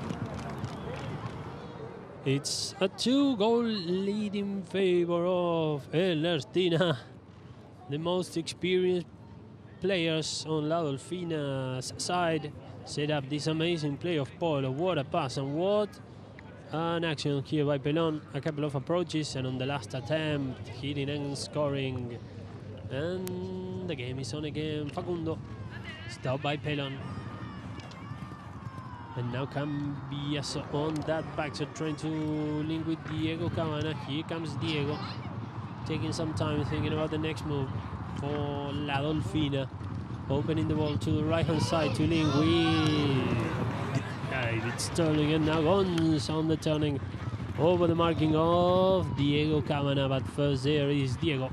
it's a 2-goal lead in favor of Ellerstina. The most experienced players on La Dolfina's side set up this amazing play of Polo. What a pass and what an action here by Pelon. A couple of approaches and on the last attempt, hitting and scoring. And the game is on again. Facundo, stopped by Pelon. And now Cambiaso on that back shot, trying to link with Diego Cabana. Here comes Diego, taking some time, thinking about the next move for La Dolfina. Opening the ball to the right-hand side to link with David Sterling. And now Gonz on the turning over the marking of Diego Cabana. But first there is Diego.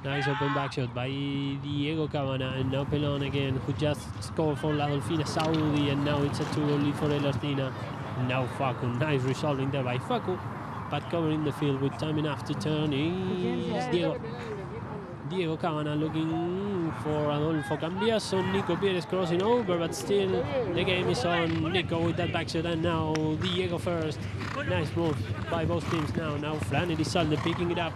Nice open back shot by Diego Cabana, and now Pelon again, who just scored for La Dolfina Saudi, and now it's a 2-goal lead for Ellerstina. Now Facu, nice resolving there by Facu, but covering the field with time enough to turn is Diego. Diego Cabana looking for Adolfo Cambiaso. Nico Pérez crossing over, but still the game is on. Nico with that back shot, and now Diego first. Nice move by both teams now. Now Fran Elizalde picking it up.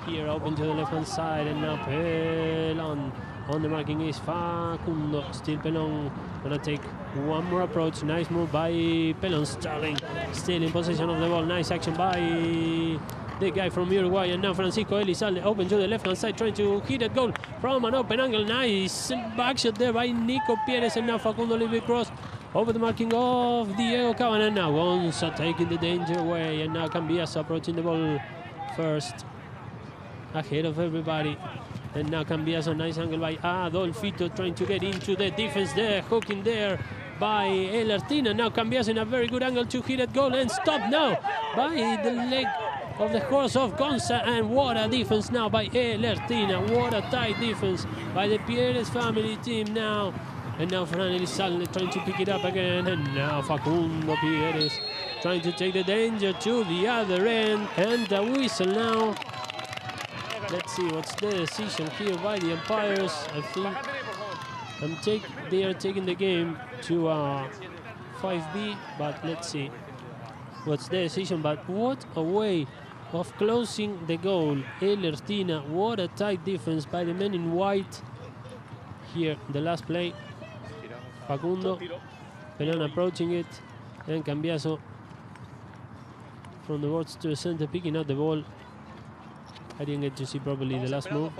Here open to the left-hand side, and now Pelon on the marking is Facundo. Still Pelon gonna take one more approach. Nice move by Pelon Sterling. Still in possession of the ball. Nice action by the guy from Uruguay, and now Francisco Elizalde open to the left-hand side, trying to hit that goal from an open angle. Nice back shot there by Nico Pérez, and now Facundo a little bit cross over the marking of Diego Cabana. Now Gonza taking the danger away, and now Cambiaso approaching the ball first, ahead of everybody. And now Cambiaso, nice angle by Adolfito, trying to get into the defense there, hooking there by Ellerstina. Now Cambiaso in a very good angle to hit at goal and stop now by the leg of the horse of Gonza. And what a defense now by Ellerstina. What a tight defense by the Pieres family team now. And now Fran Elizalde trying to pick it up again. And now Facundo Pieres trying to take the danger to the other end. And the whistle now. Let's see what's the decision here by the umpires. I think they are taking the game to 5B, but let's see what's the decision. But what a way of closing the goal. Ellerstina, what a tight defense by the men in white. Here, the last play. Facundo, Pelon approaching it, and Cambiaso from the boards to the center, picking up the ball. I didn't get to see probably the last move.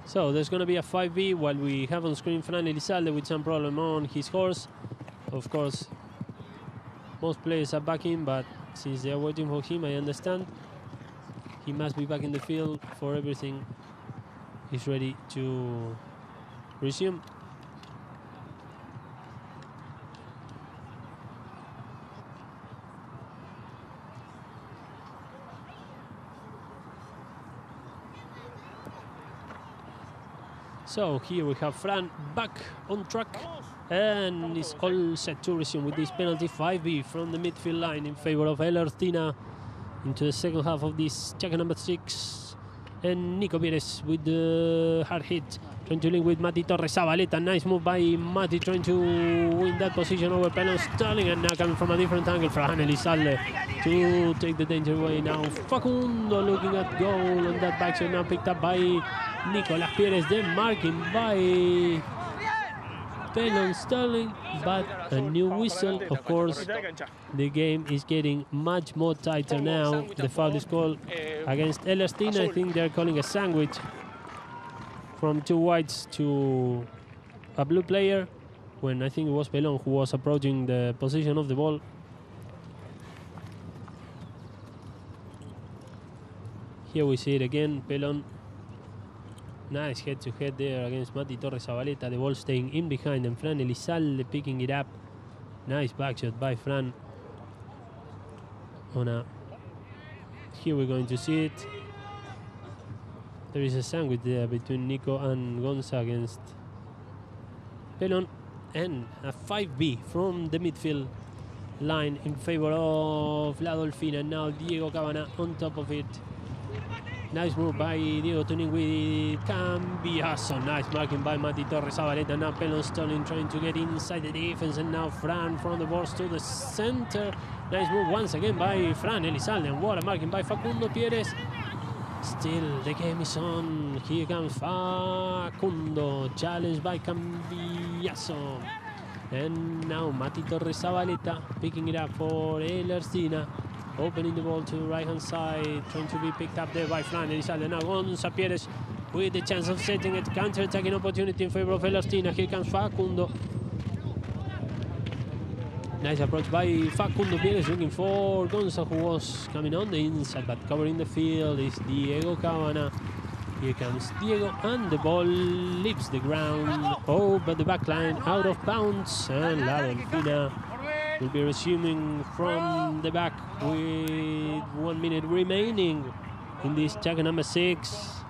So there's going to be a 5B while we have on screen Fran Elizalde with some problem on his horse. Of course, most players are back in, but since they are waiting for him, I understand. He must be back in the field for everything. He's ready to resume. So here we have Fran back on track and is all set to resume with this penalty. 5B from the midfield line in favor of Ellerstina into the second half of this checker number 6. And Nico Pires with the hard hit, trying to link with Mati Torres Zabaleta. Nice move by Mati, trying to win that position over Pelon Sterling, and now coming from a different angle, Fran Elizalde to take the danger away. Now Facundo looking at goal on that backside, now picked up by Nicolas Pires, then marking by Pelon Sterling, but a new whistle. Of course, the game is getting much more tighter now. The foul is called against Ellerstina. I think they're calling a sandwich from 2 whites to a blue player, when I think it was Pelon who was approaching the position of the ball. Here we see it again, Pelon. Nice head-to-head there against Mati Torres Zabaleta. The ball staying in behind, and Fran Elizalde picking it up. Nice backshot by Fran. Here we're going to see it. There is a sandwich there between Nico and Gonza against Pelon. And a 5B from the midfield line in favor of La Dolfina. Now Diego Cabana on top of it. Nice move by Diego Tuning with Cambiaso. Nice marking by Mati Torres Zabaleta. Now Pelon Sterling trying to get inside the defense, and now Fran from the boards to the center. Nice move once again by Fran Elizalde, and what a marking by Facundo Pieres. Still the game is on. Here comes Facundo, challenged by Cambiaso. And now Mati Torres Zabaleta picking it up for Ellerstina. Opening the ball to the right-hand side, trying to be picked up there by Fran Elizalde. Now Gonza Pieres with the chance of setting a counter-attacking opportunity in favor of Ellerstina. Here comes Facundo. Nice approach by Facundo Pieres, looking for Gonza, who was coming on the inside, but covering the field is Diego Cabana. Here comes Diego, and the ball leaves the ground over the back line, out of bounds, and La Dolfina will be resuming from the back with 1 minute remaining in this checker number 6.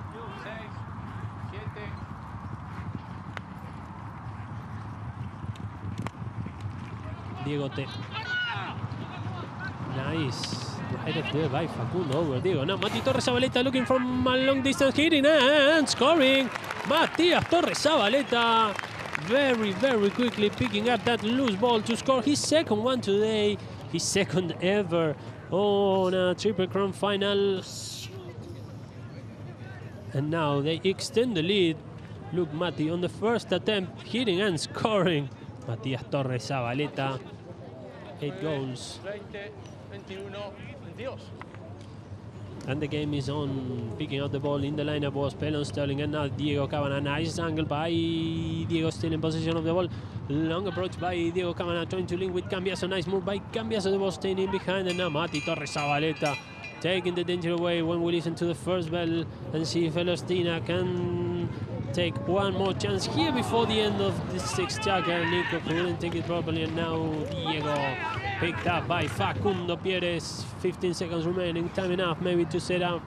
Diego T. Nice. Right up there by Facundo over Diego. Now Mati Torres Zabaleta looking from a long distance, hitting and scoring. Matías Torres Zabaleta very, very quickly picking up that loose ball to score his second one today. His second ever on a Triple Crown final. And now they extend the lead. Look, Mati on the first attempt, hitting and scoring. Matías Torres Zabaleta, 8 goals. And the game is on. Picking out the ball in the lineup was Pelon, Sterling, and now Diego Cabana. Nice angle by Diego, still in possession of the ball. Long approach by Diego Cabana, trying to link with Cambiaso. Nice move by Cambiaso. The ball staying in behind, and now Mati Torres Zabaleta taking the danger away when we listen to the first bell and see if Ellerstina can take one more chance here before the end of the sixth checker. Nico couldn't take it properly, and now Diego picked up by Facundo Pieres. 15 seconds remaining, time enough maybe to set up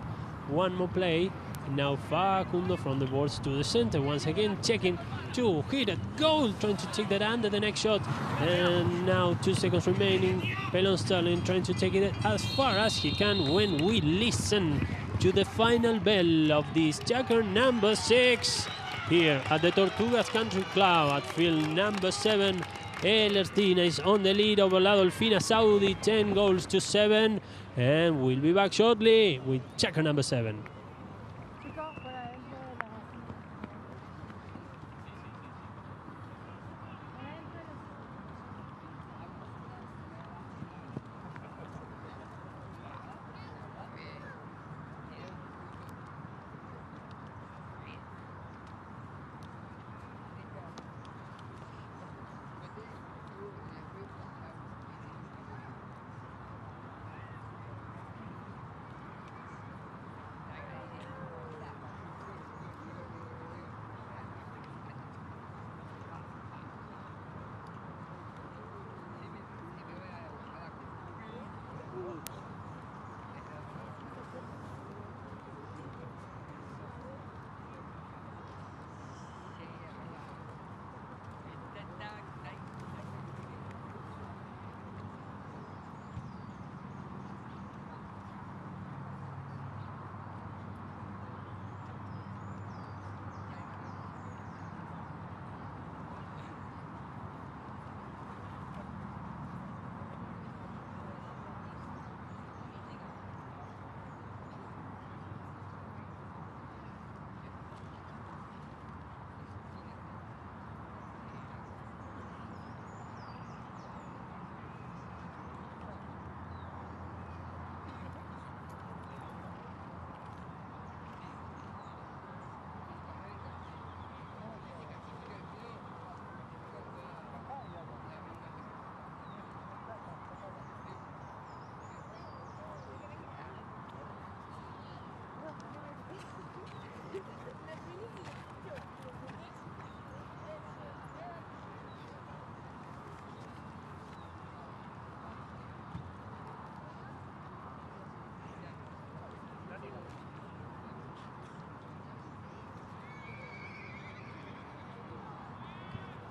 one more play. And now Facundo from the boards to the center, once again checking to hit a goal, trying to take that under the next shot. And now 2 seconds remaining, Pelon Sterling trying to take it as far as he can when we listen to the final bell of this checker number 6 here at the Tortugas Country Club at field number 7. Ellerstina is on the lead over La Dolfina Saudi, 10 goals to 7, and we'll be back shortly with checker number 7.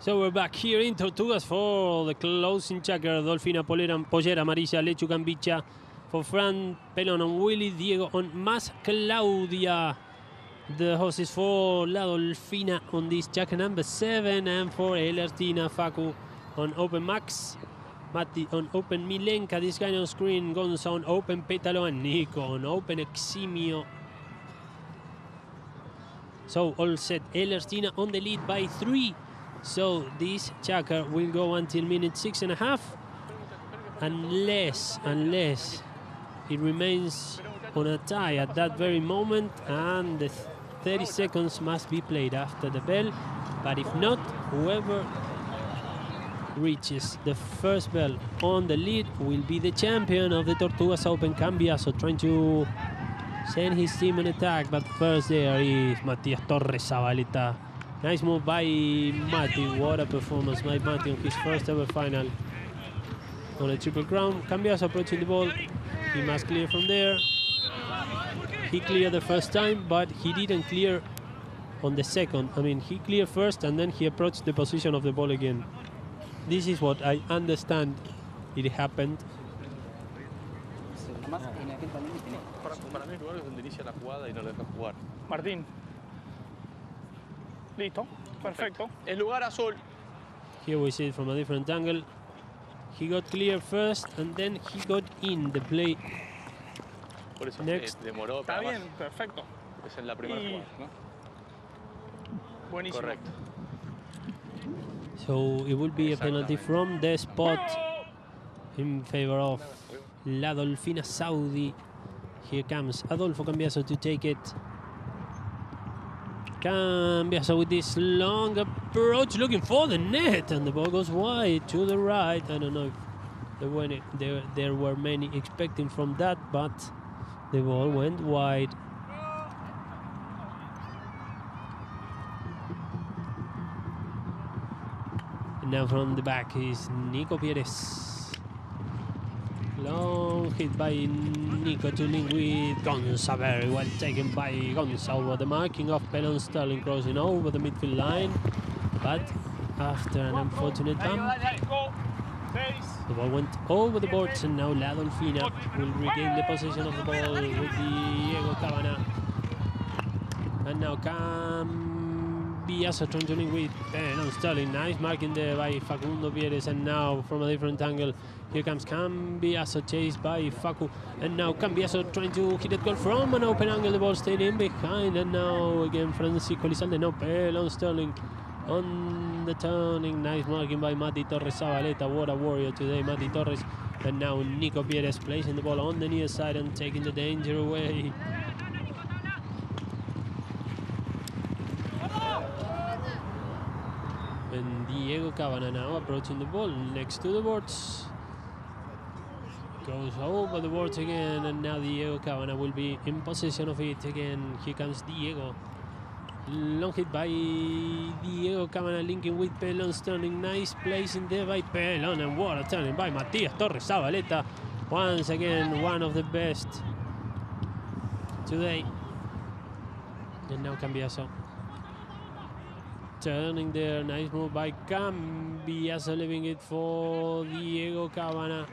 So we're back here in Tortugas for the closing checker. Dolfina, Pollera Amarilla, Lechu Cambicha for Fran, Pelon on Willy, Diego on Mas Claudia. The horses for La Dolfina on this checker number 7, and for Ellerstina, Facu on open Max, Mati on open Milenka, this guy on screen, Gonza on open Pétalo, and Nico on open Eximio. So all set, Ellerstina on the lead by 3. So this checker will go until minute 6.5, unless it remains on a tie at that very moment, and the 30 seconds must be played after the bell. But if not, whoever reaches the first bell on the lead will be the champion of the Tortugas Open. Cambiaso trying to send his team on attack, but first there is Matias Torres Zabaleta. Nice move by Mati. What a performance by Mati on his first ever final on a triple crown. Cambiaso approaching the ball. He must clear from there. He cleared the first time, but he didn't clear on the second. I mean, he cleared first and then he approached the position of the ball again. This is what I understand it happened. Para mí el lugar es donde inicia la jugada y no lo deja jugar. Martín. Listo, perfecto. El lugar azul. Here we see it from a different angle. He got clear first and then he got in the play. Por eso next. Demoró. Está bien, perfecto. Es en la primera jugada, ¿no? Buenísimo. Correcto. So it will be a penalty from the spot in favor of La Dolfina Saudi. Here comes Adolfo Cambiaso to take it. Cambiaso with this long approach, looking for the net, and the ball goes wide to the right. I don't know if there were many expecting from that, but the ball went wide. And now from the back is Nico Pérez. Long hit by Nico to link with Gonza, very well taken by Gonza over the marking of Pelon Sterling, crossing over the midfield line, but after an unfortunate bump, the ball went over the boards, and now La Dolfina will regain the possession of the ball with Diego Cabana. And now Cambiaso trying to link with Pelon Sterling, nice marking there by Facundo Pérez, and now from a different angle, here comes Cambiaso, chased by Facu, and now Cambiaso trying to hit it goal from an open angle, the ball staying in behind, and now again Francisco Elizalde, now Pelon Sterling on the turning, nice marking by Mati Torres Zabaleta, what a warrior today, Mati Torres, and now Nico Pérez placing the ball on the near side and taking the danger away. And Diego Cabana now approaching the ball next to the boards. Goes over the boards again, and now Diego Cabana will be in possession of it again. Here comes Diego. Long hit by Diego Cabana, linking with Pelon Sterling. Nice placing there by Pelon, and what a turning by Matias Torres Zabaleta. Once again, one of the best today. And now Cambiaso. Turning there, nice move by Cambiaso, leaving it for Diego Cabana.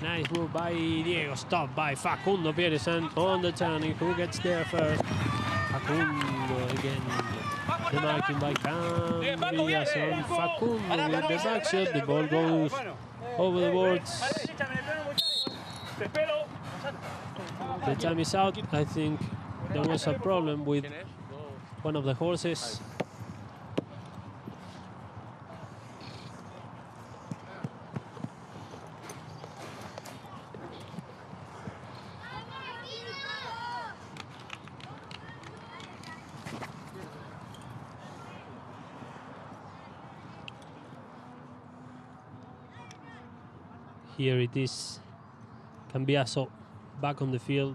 Nice move by Diego, stopped by Facundo Pérez, and on the turning, who gets there first? Facundo again. The marking by Cambiaso, and Facundo with the back shot. The ball goes over the boards. The time is out. I think there was a problem with one of the horses. Here it is, Cambiaso back on the field.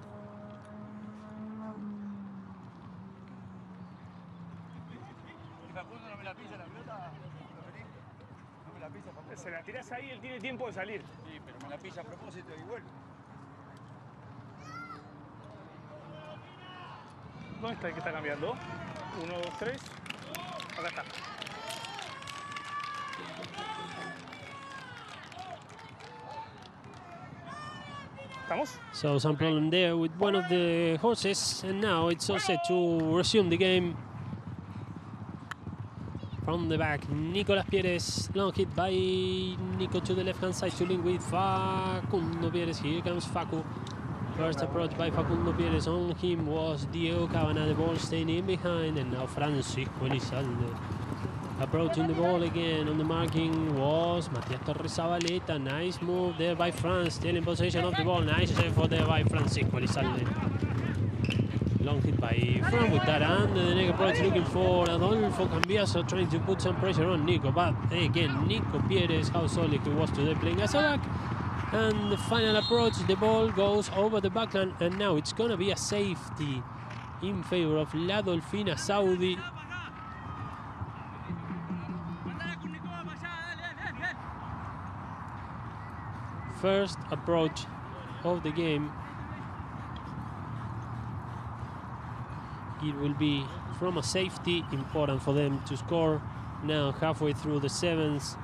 Se la tirás ahí, él tiene tiempo de salir. Sí, pero me la pisa a propósito y vuelve. ¿Dónde está el que está cambiando? 1, 2, 3. Acá está. So some problem there with one of the horses, and now it's all set to resume the game. From the back, Nicolás Pérez, long hit by Nico to the left-hand side to link with Facundo Pérez. Here comes Facu. First approach by Facundo Pérez, on him was Diego Cabana, the ball staying in behind, and now Francisco Elizalde. Approaching the ball again, on the marking was Matias Torres Zabaleta. Nice move there by France, still in possession of the ball. Nice effort there by Francisco Elizalde. Long hit by Fran with that under the neck approach, looking for Adolfo Cambiaso, trying to put some pressure on Nico. But again, Nico Pérez, how solid he was today playing as a back. And the final approach, the ball goes over the backline, and now it's going to be a safety in favor of La Dolfina Saudi. First approach of the game. It will be from a safety, important for them to score now halfway through the sevens.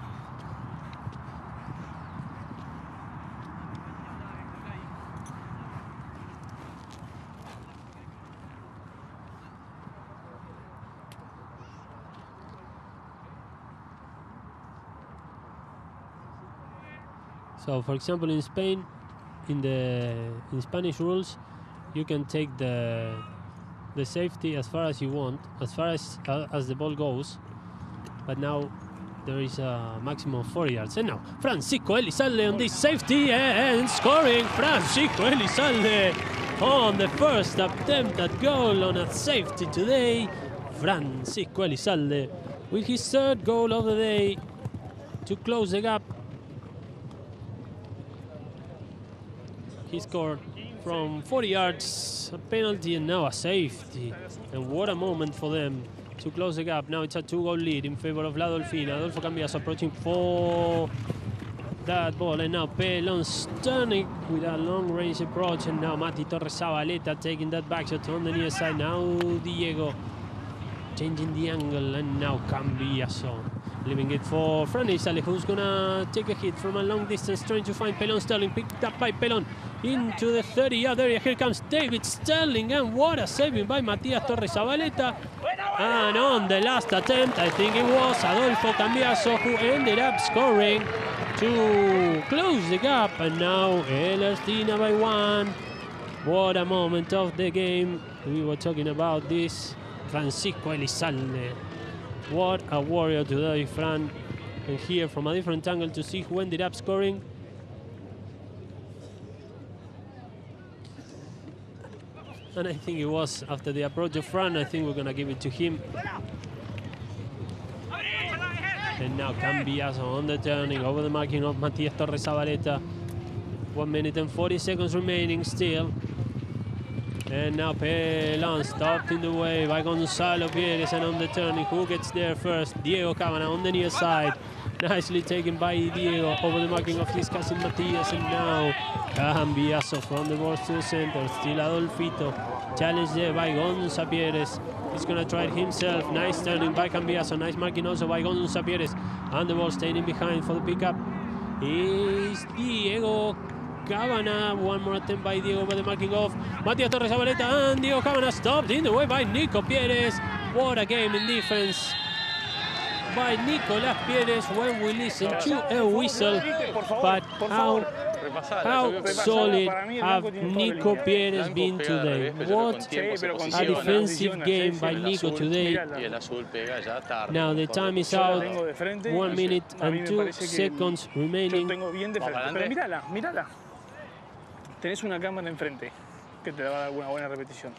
So, for example, in Spain, in Spanish rules, you can take the safety as far as you want, as far as the ball goes. But now there is a maximum of 4 yards. And now Francisco Elizalde on this safety and scoring. Francisco Elizalde on the first attempt at goal on a safety today. Francisco Elizalde with his third goal of the day to close the gap. He scored from 40 yards, a penalty and now a safety. And what a moment for them to close the gap. Now it's a 2-goal lead in favor of La Dolfina. Adolfo Cambiaso approaching for that ball, and now Pelon's turning with a long-range approach, and now Mati Torres Zabaleta taking that back shot on the near side. Now Diego changing the angle, and now Cambiaso leaving it for Fran Elizalde, who's gonna take a hit from a long distance, trying to find Pelon Sterling, picked up by Pelon into the 30-yard area. Here comes David Sterling, and what a saving by Matias Torres Zabaleta. And on the last attempt, I think it was Adolfo Cambiaso who ended up scoring to close the gap, and now Ellerstina by 1. What a moment of the game. We were talking about this. Francisco Elizalde. What a warrior today, Fran. And here from a different angle to see who ended up scoring. And I think it was after the approach of Fran. I think we're going to give it to him. And now Cambiaso on the turning over the marking of Matias Torres Zabaleta. 1 minute and 40 seconds remaining still. And now Pelon stopped in the way by Gonzalo Pérez, and on the turning, who gets there first? Diego Cabana on the near side. Nicely taken by Diego over the marking of his cousin Matias, and now Cambiaso from the boards to the center. Still Adolfito. Challenge there by Gonza Pérez. He's going to try it himself. Nice turning by Cambiaso. Nice marking also by Gonza Pérez. And the ball staying in behind for the pickup is Diego Cabana. One more attempt by Diego by the marking of Matias Torres Zabaleta, and Diego Cabana stopped in the way by Nico Pérez. What a game in defense by Nicolás Pérez when we listen to a whistle. But how solid have Nico Pérez been today? What a defensive game by Nico today. Now the time is out. 1 minute and 2 seconds remaining. Mírala. Tenés una cámara enfrente que te va a dar una buena repetición.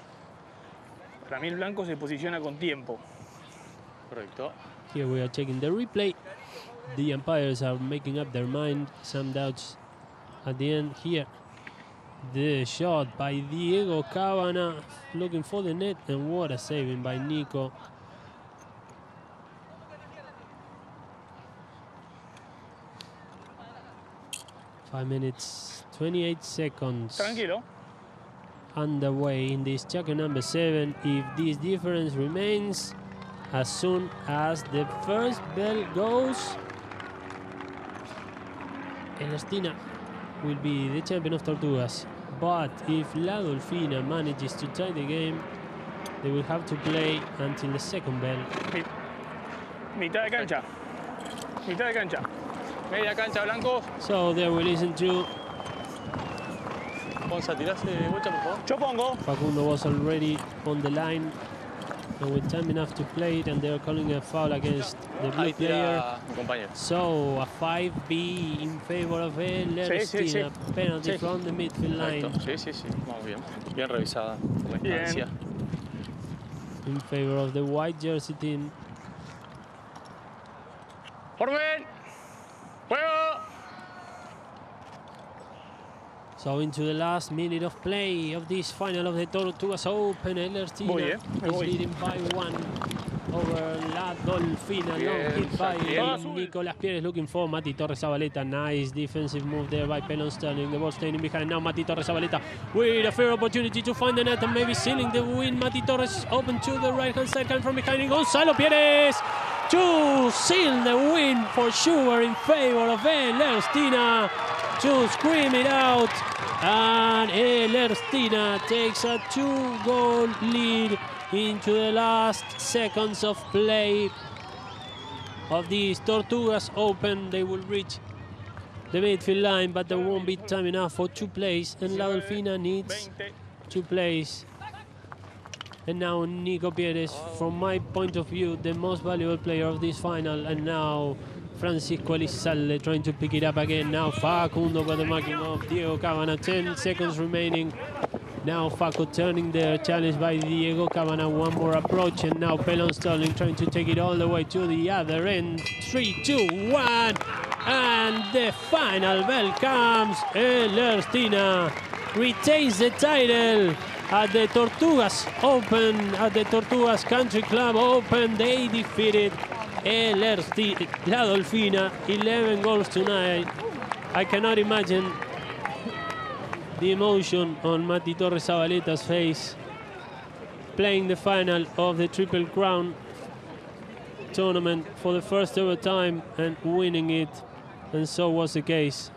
Para mí el blanco se posiciona con tiempo. Correcto. Here we are checking the replay. The umpires are making up their mind. Some doubts at the end here. The shot by Diego Cabana looking for the net, and what a saving by Nico. Five minutes, 28 seconds. Tranquilo. Underway in this checker number 7. If this difference remains, as soon as the first bell goes, Ellerstina will be the champion of Tortugas. But if La Dolfina manages to tie the game, they will have to play until the second bell. Mitad de cancha. Media cancha, Blanco. So there we listen to Gonza, tirase de vuelta, por favor. Yo pongo. Facundo was already on the line, and with time enough to play it, and they're calling a foul against the blue player. So a 5B in favor of Ellerstina. Penalty from the midfield line. Sí. Vamos bien. Bien revisada la instancia. In favor of the white jersey team. Formen. Juego. So into the last minute of play of this final of the Tortugas Open. Ellerstina is leading by 1 over La Dolfina. Long hit by Nicolás Pérez, looking for Mati Torres Zabaleta. Nice defensive move there by Pelon Sterling. The ball staying behind. Now Mati Torres Zabaleta with a fair opportunity to find the net and maybe sealing the win. Mati Torres open to the right hand side, coming from behind. Gonzalo Pérez to seal the win for sure in favor of Ellerstina, to scream it out. And Ellerstina takes a 2-goal lead into the last seconds of play of the Tortugas Open. They will reach the midfield line, but there won't be time enough for 2 plays, and La Dolfina needs 2 plays. And now Nico Pérez, from my point of view, the most valuable player of this final, and now Francisco Elizalde trying to pick it up again. Now Facundo by the marking of Diego Cabana. 10 seconds remaining. Now Facu turning the challenge by Diego Cabana, one more approach, and now Pelon Sterling trying to take it all the way to the other end. 3, 2, 1, and the final bell comes. Ellerstina retains the title at the Tortugas Open, at the Tortugas Country Club Open. They defeated Ellerstina, La Dolfina, 11 goals to 9. I cannot imagine the emotion on Mati Torres Zabaleta's face, playing the final of the Triple Crown tournament for the first ever time and winning it. And so was the case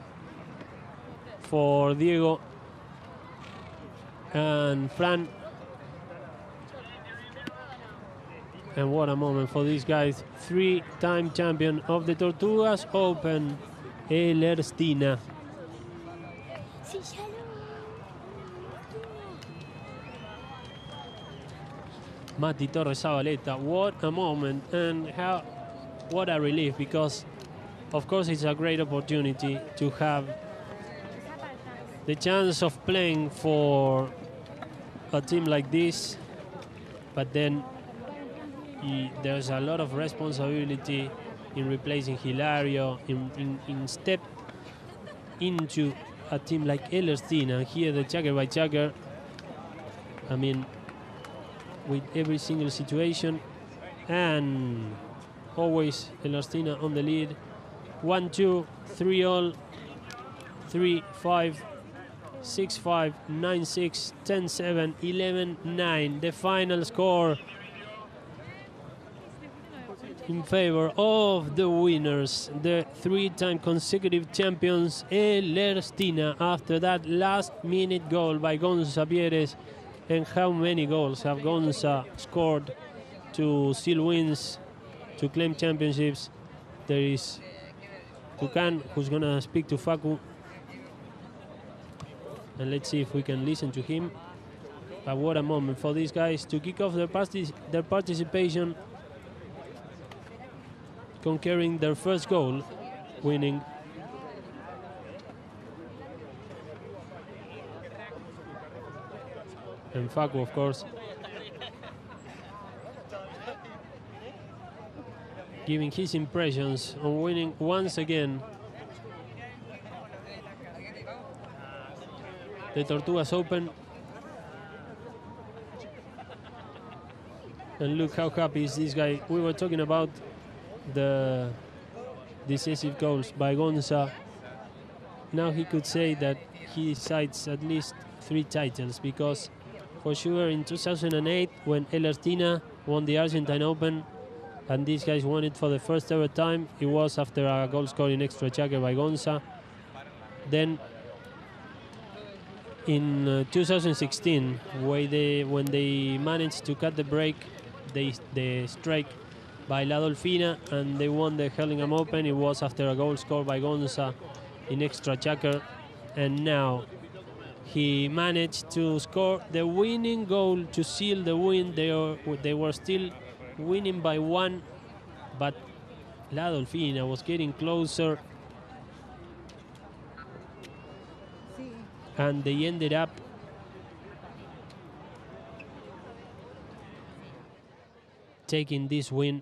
for Diego and Fran. And what a moment for these guys. 3-time champion of the Tortugas Open, Ellerstina. Mati Torres Zabaleta, what a moment, and what a relief, because of course it's a great opportunity to have the chance of playing for a team like this, but then there's a lot of responsibility in replacing Hilario, in step into a team like Ellerstina. Here the checker by checker, I mean, with every single situation, and always Ellerstina on the lead. 1-2, 3-all, 3-5, 6-5, 9-6, 10-7, 11-9. The final score in favor of the winners, the 3-time consecutive champions, Ellerstina, after that last-minute goal by Gonza Pieres. And how many goals have Gonza scored to seal wins, to claim championships? There is Tucan, who's gonna speak to Facu, and let's see if we can listen to him. But what a moment for these guys to kick off their participation, conquering their first goal, winning. And Facu, of course, giving his impressions on winning once again the Tortugas Open. And look how happy is this guy. We were talking about the decisive goals by Gonza. Now he could say that he cites at least 3 titles, because for sure in 2008, when Ellerstina won the Argentine Open, and these guys won it for the first ever time, it was after a goal scoring extra checker by Gonza. Then in 2016, when they managed to cut the break, the strike by La Dolfina, and they won the Hurlingham Open, it was after a goal scored by Gonza in extra checker. And now he managed to score the winning goal to seal the win. They were still winning by 1, but La Dolfina was getting closer, and they ended up taking this win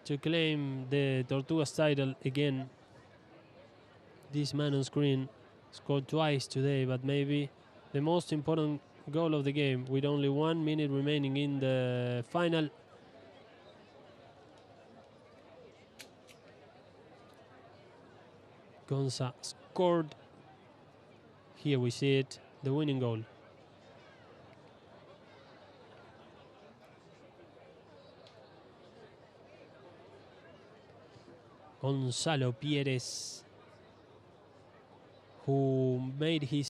to claim the Tortugas title again. This man on screen scored twice today, but maybe the most important goal of the game, with only 1 minute remaining in the final. Gonza scored. Here we see it, the winning goal. Gonzalo Pieres, who made his